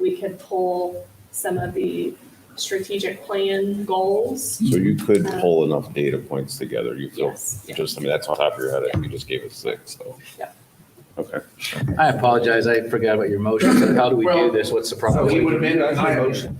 we could pull some of the strategic plan goals. So you could pull enough data points together. You feel Yes, yeah. just, I mean, that's on top of your head. I think you just gave us 6, so. Yep. Okay. I apologize, I forgot about your motion. So how do we do this? What's the So problem? he would amend my motion.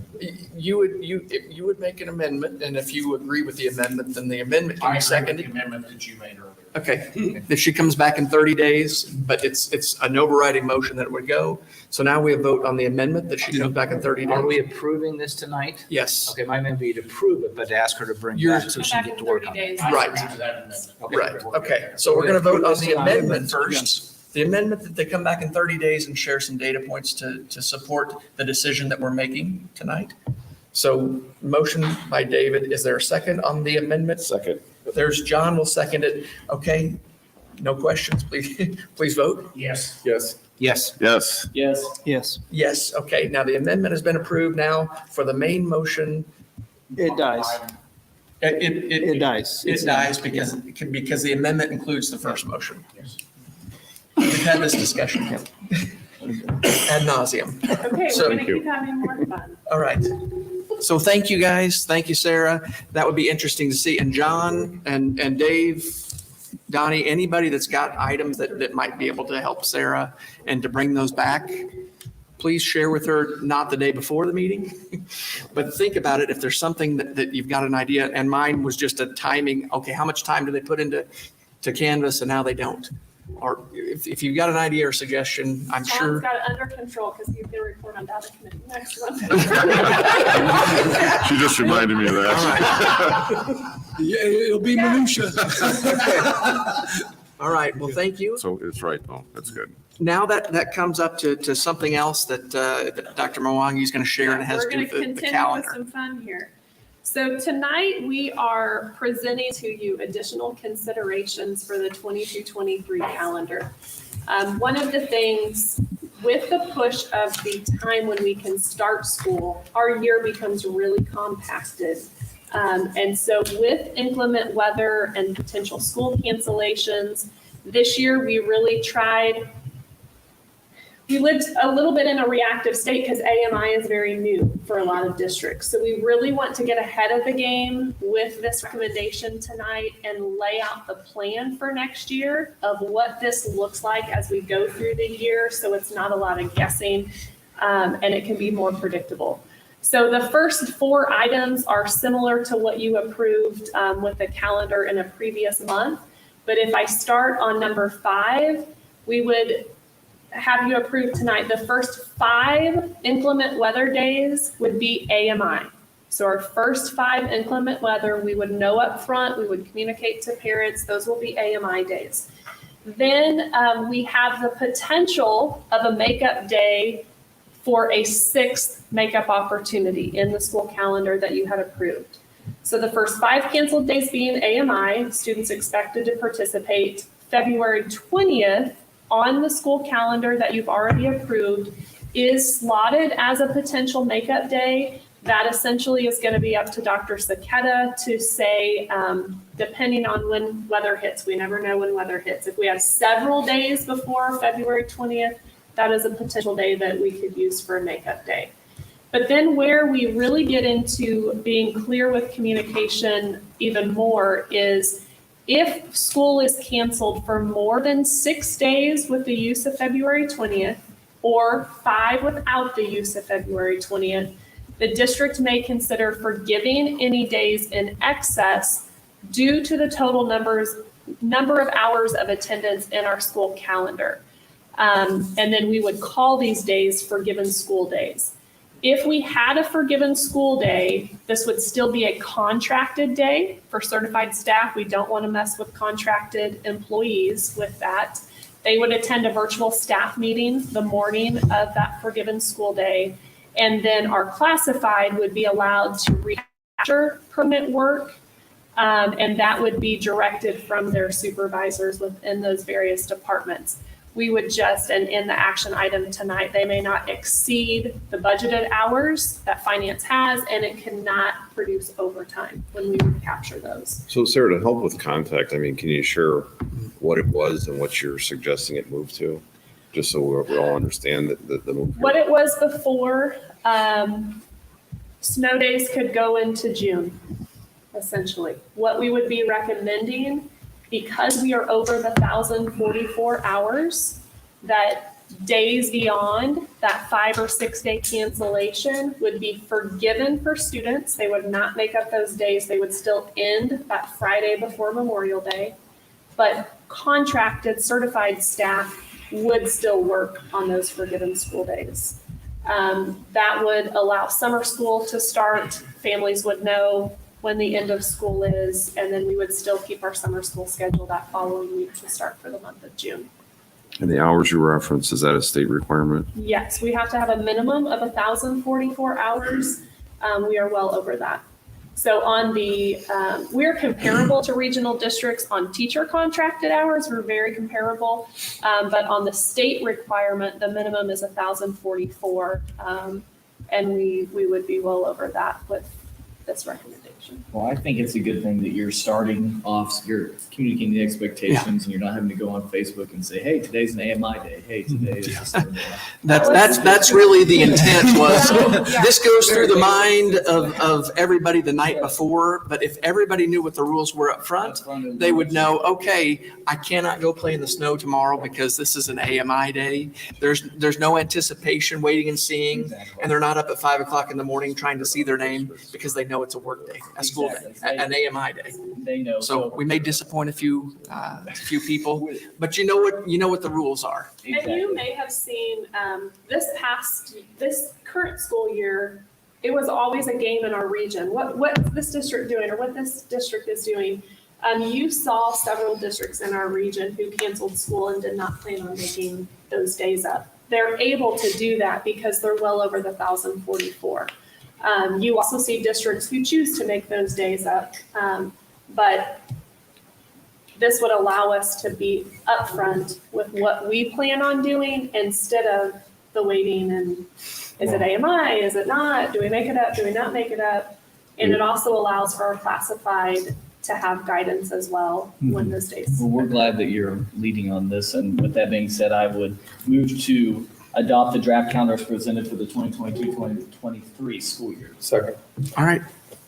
You would make an amendment, and if you agree with the amendment, then the amendment can I be agree with seconded. the amendment that you made earlier. Okay, if she comes back in 30 days, but it's an overriding motion that would go. So now we vote on the amendment that she comes back in 30 days. Are we approving this tonight? Yes. Okay, my amendment would be to approve it, but to ask her to bring it back so she can get to work on it. I Right. agree to that amendment. Right, okay. So we're going to vote on the amendment first. The amendment that they come back in 30 days and share some data points to support the decision that we're making tonight. So motion by David. Is there a second on the amendment? Second. There's John will second it. Okay. No questions, please, please vote. Yes. Yes. Yes. Yes. Yes. Yes, Yes, okay. Now the amendment has been approved. Now for the main motion. it dies. It dies. It dies because the amendment includes the first motion. We've had this discussion ad nauseum. Okay, So- we're going Thank to you. keep having more fun. All right. So thank you, guys. Thank you, Sarah. That would be interesting to see. And John and Dave, Donnie, anybody that's got items that might be able to help Sarah and to bring those back, please share with her, not the day before the meeting, but think about it. If there's something that you've got an idea, and mine was just a timing, okay, how much time do they put into Canvas and now they don't? Or if you've got an idea or suggestion, I'm John's sure. got it under control because he's going to report on data committee next month. She just reminded me of that. Yeah, it'll be minutia. All right, well, thank you. So it's right, though. That's good. Now that comes up to something else that Dr. Mwangi is going to share, and it has to do with We're the going to continue with calendar. some fun here. So tonight we are presenting to you additional considerations for the 22-23 calendar. One of the things with the push of the time when we can start school, our year becomes really compacted. And so with inclement weather and potential school cancellations, this year we really we lived a little bit in a reactive state because AMI is very new for a lot of districts. So we really want to get ahead of the game with this recommendation tonight and lay out the plan for next year of what this looks like as we go through the year. So it's not a lot of guessing and it can be more predictable. So the first 4 items are similar to what you approved with the calendar in a previous month. But if I start on number 5, we would have you approve tonight. The first 5 inclement weather days would be AMI. So our first 5 inclement weather, we would know up front, we would communicate to parents, those will be AMI days. Then we have the potential of a makeup day for a 6th makeup opportunity in the school calendar that you had approved. So the first 5 canceled days being AMI, students expected to participate. February 20th on the school calendar that you've already approved is slotted as a potential makeup day. That essentially is going to be up to Dr. Saketa to say, depending on when weather hits. We never know when weather hits. If we have several days before February 20th, that is a potential day that we could use for a makeup day. But then where we really get into being clear with communication even more is if school is canceled for more than 6 days with the use of February 20th or 5 without the use of February 20th, the district may consider forgiving any days in excess due to the total number of hours of attendance in our school calendar. And then we would call these days forgiven school days. If we had a forgiven school day, this would still be a contracted day for certified staff. We don't want to mess with contracted employees with that. They would attend a virtual staff meeting the morning of that forgiven school day. And then our classified would be allowed to recapture permit work. And that would be directed from their supervisors within those various departments. We would just, and in the action item tonight, they may not exceed the budgeted hours that finance has, and it cannot produce overtime when we capture those. So Sarah, to help with context, I mean, can you share what it was and what you're suggesting it move to? Just so we all understand the move. What it was before, snow days could go into June, essentially. What we would be recommending, because we are over the 1,044 hours, that days beyond that 5 or 6 day cancellation would be forgiven for students. They would not make up those days. They would still end that Friday before Memorial Day. But contracted certified staff would still work on those forgiven school days. That would allow summer school to start. Families would know when the end of school is, and then we would still keep our summer school schedule that following week to start for the month of June. And the hours you reference, is that a state requirement? Yes, we have to have a minimum of 1,044 hours. We are well over that. So on the, we're comparable to regional districts on teacher contracted hours. We're very comparable. But on the state requirement, the minimum is 1,044. And we would be well over that with this recommendation. Well, I think it's a good thing that you're starting off, you're communicating the expectations, and you're not having to go on Facebook and say, hey, today's an AMI day. Hey, today is this day. That's really the intent was, this goes through the mind of everybody the night before, but if everybody knew what the rules were up front, they would know, okay, I cannot go play in the snow tomorrow because this is an AMI day. There's no anticipation, waiting and seeing, and they're not up at 5 o'clock in the morning trying to see their name because they know it's a work day, a school day, an AMI day. They know. So we may disappoint a few people, but you know what the rules are. And you may have seen, this current school year, it was always a game in our region. What's this district doing or what this district is doing? You saw several districts in our region who canceled school and did not plan on making those days up. They're able to do that because they're well over the 1,044. You also see districts who choose to make those days up, but this would allow us to be upfront with what we plan on doing instead of the waiting and is it AMI, is it not? Do we make it up? Do we not make it up? And it also allows for our classified to have guidance as well when those days. Well, we're glad that you're leading on this. And with that being said, I would move to adopt the draft calendars presented for the 2022-2023 school year. Second. All right.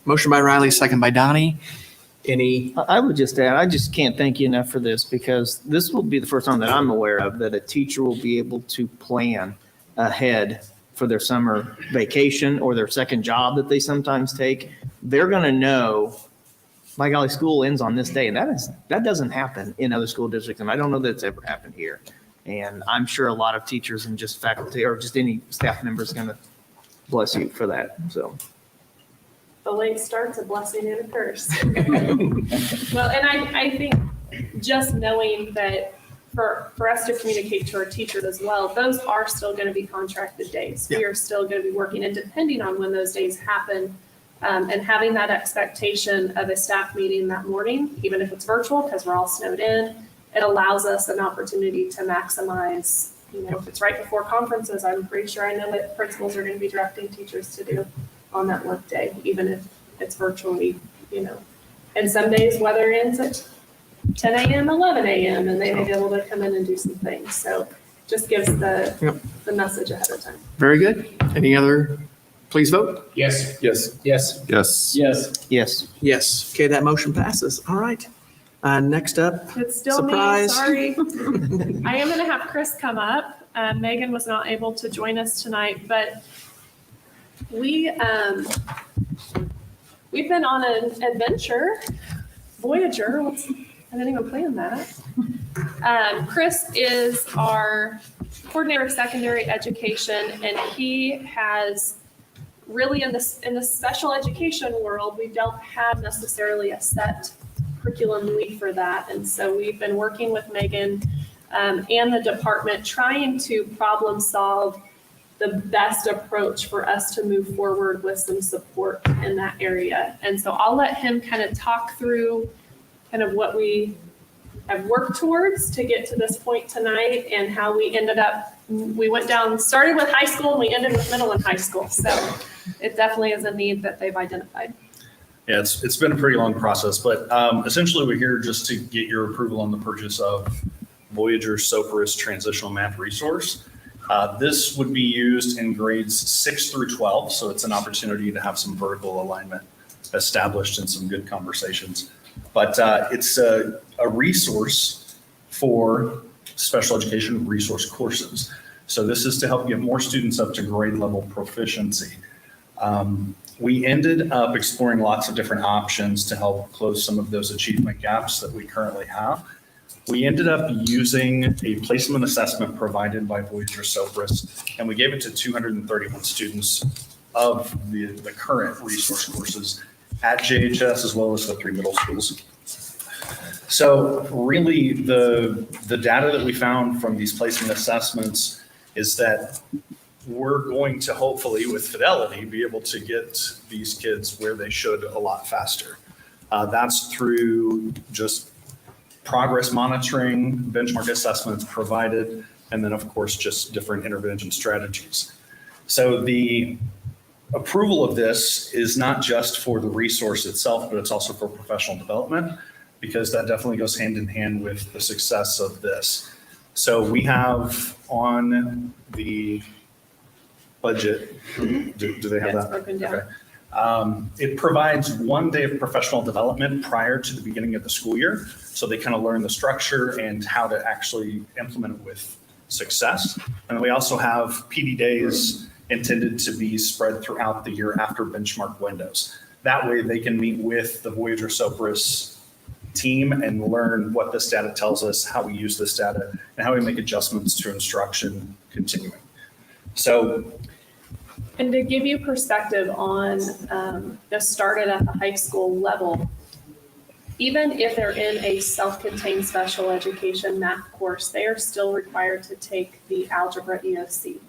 Motion by Riley, second by Donnie. Any? I would just add, I just can't thank you enough for this because this will be the first time that I'm aware of that a teacher will be able to plan ahead for their summer vacation or their second job that they sometimes take. They're going to know, by golly, school ends on this day. And that doesn't happen in other school districts. And I don't know that it's ever happened here. And I'm sure a lot of teachers and just faculty or just any staff member is going to bless you for that. So. The late start's a blessing and a curse. Well, and I think just knowing that for us to communicate to our teachers as well, those are still going to be contracted days. We are still going to be working, and depending on when those days happen, and having that expectation of a staff meeting that morning, even if it's virtual, because we're all snowed in, it allows us an opportunity to maximize, if it's right before conferences, I'm pretty sure I know that principals are going to be directing teachers to do on that work day, even if it's virtually, And some days weather ends at 10 a.m., 11 a.m., and they may be able to come in and do some things. So just gives the message ahead of time. Very good. Any other, please vote. Yes. Yes. Yes. Yes. Yes. Yes. Yes. Okay, that motion passes. All right. Next up, It's still surprise. me, sorry. I am gonna have Chris come up. Megan was not able to join us tonight, but we've been on an adventure, Voyager. I didn't even plan that. Chris is our coordinator of secondary education, and he has really in the special education world, we don't have necessarily a set curriculum lead for that. And so we've been working with Megan and the department trying to problem solve the best approach for us to move forward with some support in that area. And so I'll let him kind of talk through kind of what we have worked towards to get to this point tonight and how we ended up, started with high school and we ended with middle and high school. So it definitely is a need that they've identified. Yeah, it's been a pretty long process, but essentially we're here just to get your approval on the purchase of Voyager Sophorus Transitional Math Resource. This would be used in grades 6 through 12, so it's an opportunity to have some vertical alignment established and some good conversations. But it's a resource for special education resource courses. So this is to help get more students up to grade level proficiency. We ended up exploring lots of different options to help close some of those achievement gaps that we currently have. We ended up using a placement assessment provided by Voyager Sophorus, and we gave it to 231 students of the current resource courses at JHS as well as the 3 middle schools. So really the data that we found from these placement assessments is that we're going to hopefully with fidelity be able to get these kids where they should a lot faster. That's through just progress monitoring, benchmark assessments provided, and then of course just different intervention strategies. So the approval of this is not just for the resource itself, but it's also for professional development, because that definitely goes hand in hand with the success of this. So we have on the budget, do they have Yeah, it's that? broken down. Okay. It provides 1 day of professional development prior to the beginning of the school year. So they kind of learn the structure and how to actually implement it with success. And we also have PD days intended to be spread throughout the year after benchmark windows. That way they can meet with the Voyager Sopris team and learn what this data tells us, how we use this data, and how we make adjustments to instruction continuing. So And to give you perspective on this started at the high school level, even if they're in a self-contained special education math course, they are still required to take the algebra EOC.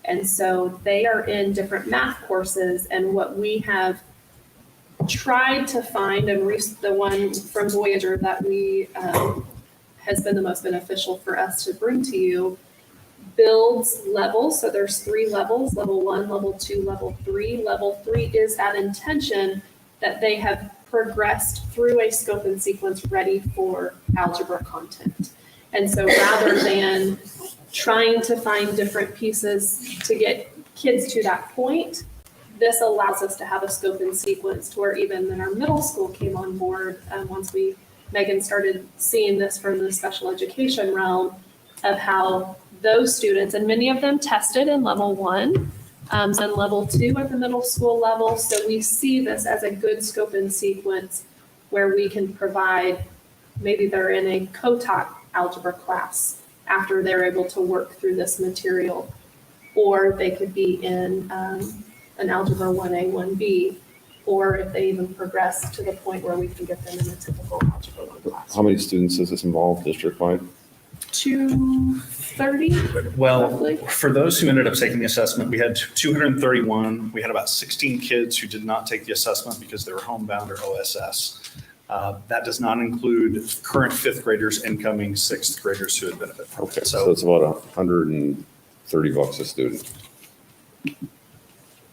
And so they are in different math courses, and what we have tried to find, and the one from Voyager that we has been the most beneficial for us to bring to you, builds levels. So there's 3 levels, level 1, level 2, level 3. Level 3 is that intention that they have progressed through a scope and sequence ready for algebra content. And so rather than trying to find different pieces to get kids to that point, this allows us to have a scope and sequence to where even when our middle school came on board, once Megan started seeing this from the special education realm of how those students, and many of them tested in level 1, and level 2 at the middle school level. So we see this as a good scope and sequence where we can provide, maybe they're in a co-taught algebra class after they're able to work through this material, or they could be in an algebra 1A, 1B, or if they even progress to the point where we can get them in a typical algebra 1 class. How many students does this involve district-wide? 230. Well, roughly. for those who ended up taking the assessment, we had 231. We had about 16 kids who did not take the assessment because they were homebound or OSS. That does not include current 5th graders, incoming 6th graders who would benefit from Okay, it. so it's about $130 a student.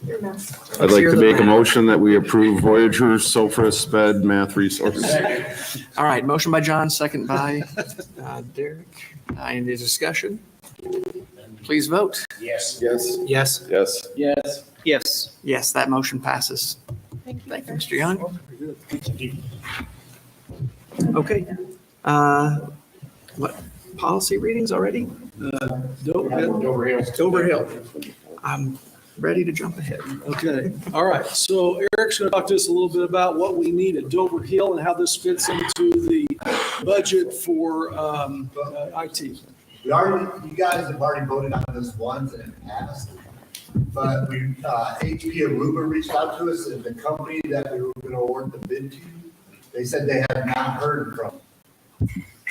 Your math. I'd like Hear to the make a math. motion that we approve Voyager Sopris Sped Math Resources. All right, motion by John, second by Derek. Any discussion? Please vote. Yes. Yes. Yes. Yes. Yes. Yes. Yes, that motion passes. Thank you. Thank you, Mr. Young. Very good. Okay. What, policy readings already? Dover Hill. Dover Hill. I'm ready to jump ahead. Okay, all right. So Eric's going to talk to us a little bit about what we need at Dover Hill and how this fits into the budget for IT. You guys have already voted on this once and it passed. But HP Aruba reached out to us, and the company that we were going to award the bid to, they said they had not heard from.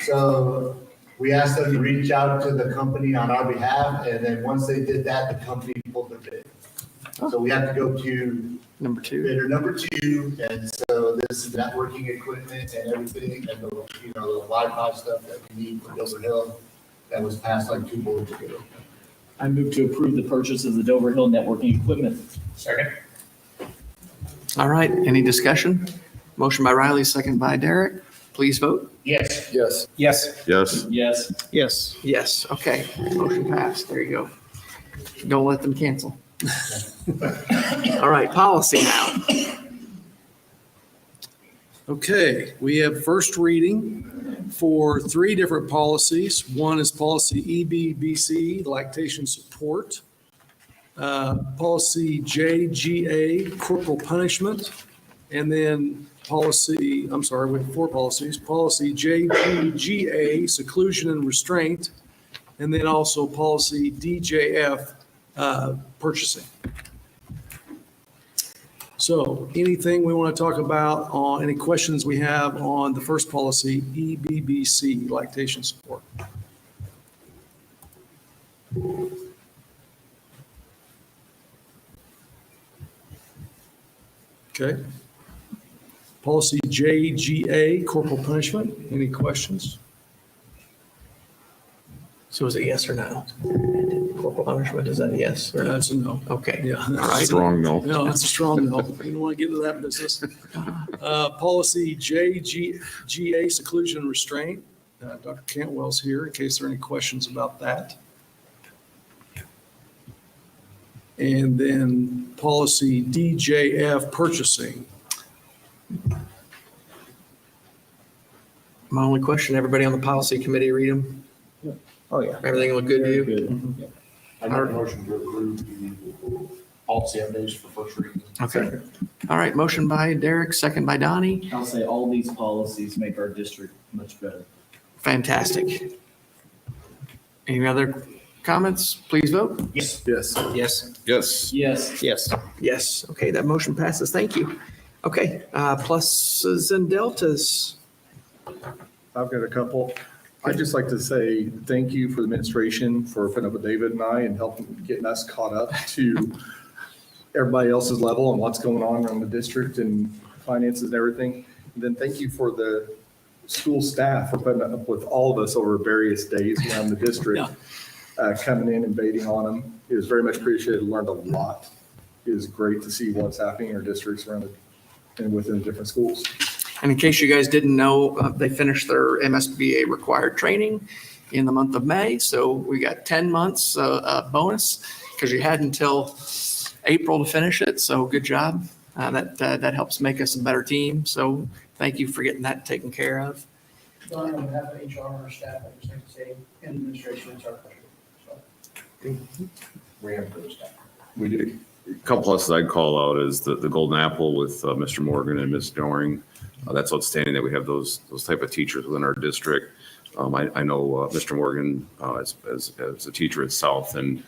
So we asked them to reach out to the company on our behalf, and then once they did that, the company pulled their bid. So we have to go to Number 2. bidder number 2, and so this is networking equipment and everything, and the Wi-Fi stuff that we need for Dover Hill that was passed like 2 boards ago. I move to approve the purchase of the Dover Hill networking equipment. Second. All right, any discussion? Motion by Riley, second by Derek. Please vote. Yes. Yes. Yes. Yes. Yes. Yes. Yes, okay. Motion passed. There you go. Don't let them cancel. All right, policy now. Okay, we have first reading for 3 different policies. One is policy EBBC, lactation support. Policy JGA, corporal punishment. And then we have 4 policies. Policy JPGA, seclusion and restraint. And then also policy DJF, purchasing. So anything we want to talk about on, any questions we have on the first policy, EBBC, lactation support? Okay. Policy JGA, corporal punishment, any questions? So is it yes or no? corporal punishment? Is that a yes? or no? That's a no. Okay. Yeah. All right. Strong no. No, that's a strong no. You don't want to get into that business. Policy GA, seclusion and restraint. Dr. Cantwell's here in case there are any questions about that. And then policy DJF, purchasing. My only question, everybody on the policy committee read them? Oh, yeah. Everything look good to you? Mm-hmm. I make a motion to approve the policy updates for first reading. Okay. All right, motion by Derek, second by Donnie. I'll say all these policies make our district much better. Fantastic. Any other comments? Please vote. Yes. Yes. Yes. Yes. Yes. Yes. Yes. Okay, that motion passes. Thank you. Okay, pluses and deltas. I've got a couple. I'd just like to say thank you for the administration for putting up with David and I and helping getting us caught up to everybody else's level and what's going on around the district and finances and everything. And then thank you for the school staff for putting up with all of us over various days around the district, coming in and waiting on them. It was very much appreciated, learned a lot. It was great to see what's happening in our districts around it and within the different schools. And in case you guys didn't know, they finished their MSBA required training in the month of May. So we got 10 months bonus because you had until April to finish it. So good job. That helps make us a better team. So thank you for getting that taken care of. Don, on behalf of HR and our staff, I just like to say, in administration, it's our pleasure. So, We have good staff. We do. A couple pluses I'd call out is the golden apple with Mr. Morgan and Ms. Doring. That's outstanding that we have those type of teachers within our district. I know Mr. Morgan as a teacher itself, and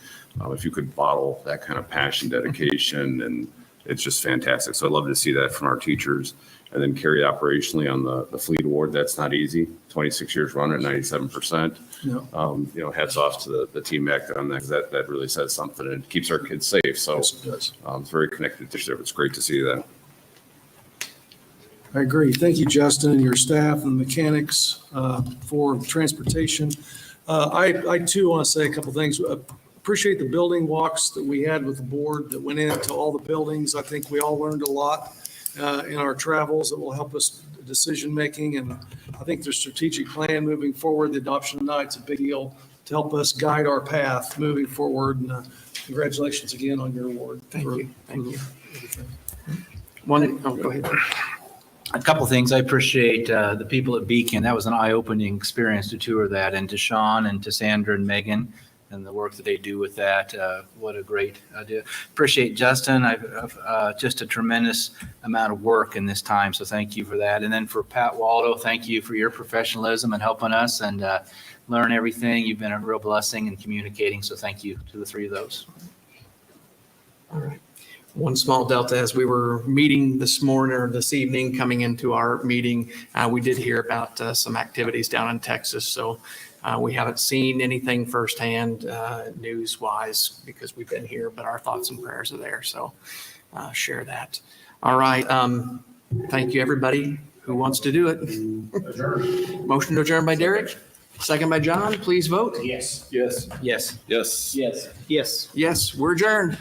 if you could bottle that kind of passion, dedication, and it's just fantastic. So I'd love to see that from our teachers, and then carry it operationally on the fleet award. That's not easy. 26 years running at 97%. No. Hats off to the team back there on that, because that really says something and keeps our kids safe. So Yes, it does. it's very connected to there. It's great to see that. I agree. Thank you, Justin, and your staff and mechanics for transportation. I too want to say a couple things. Appreciate the building walks that we had with the board that went into all the buildings. I think we all learned a lot in our travels that will help us decision-making. And I think the strategic plan moving forward, the adoption tonight's a big deal to help us guide our path moving forward. And congratulations again on your award. Thank you. Thank you. Go ahead. A couple things. I appreciate the people at Beacon. That was an eye-opening experience to tour that, and to Sean and to Sandra and Megan and the work that they do with that. What a great idea. Appreciate Justin. I've just a tremendous amount of work in this time, so thank you for that. And then for Pat Waldo, thank you for your professionalism and helping us and learn everything. You've been a real blessing in communicating, so thank you to the three of those. All right. One small delta, as we were meeting this morning or this evening, coming into our meeting, we did hear about some activities down in Texas. So we haven't seen anything firsthand news-wise because we've been here, but our thoughts and prayers are there. So share that. All right. Thank you, everybody who wants to do it. Adjourned. Motion to adjourn by Derek, second by John. Please vote. Yes. Yes. Yes. Yes. Yes. Yes. Yes, we're adjourned.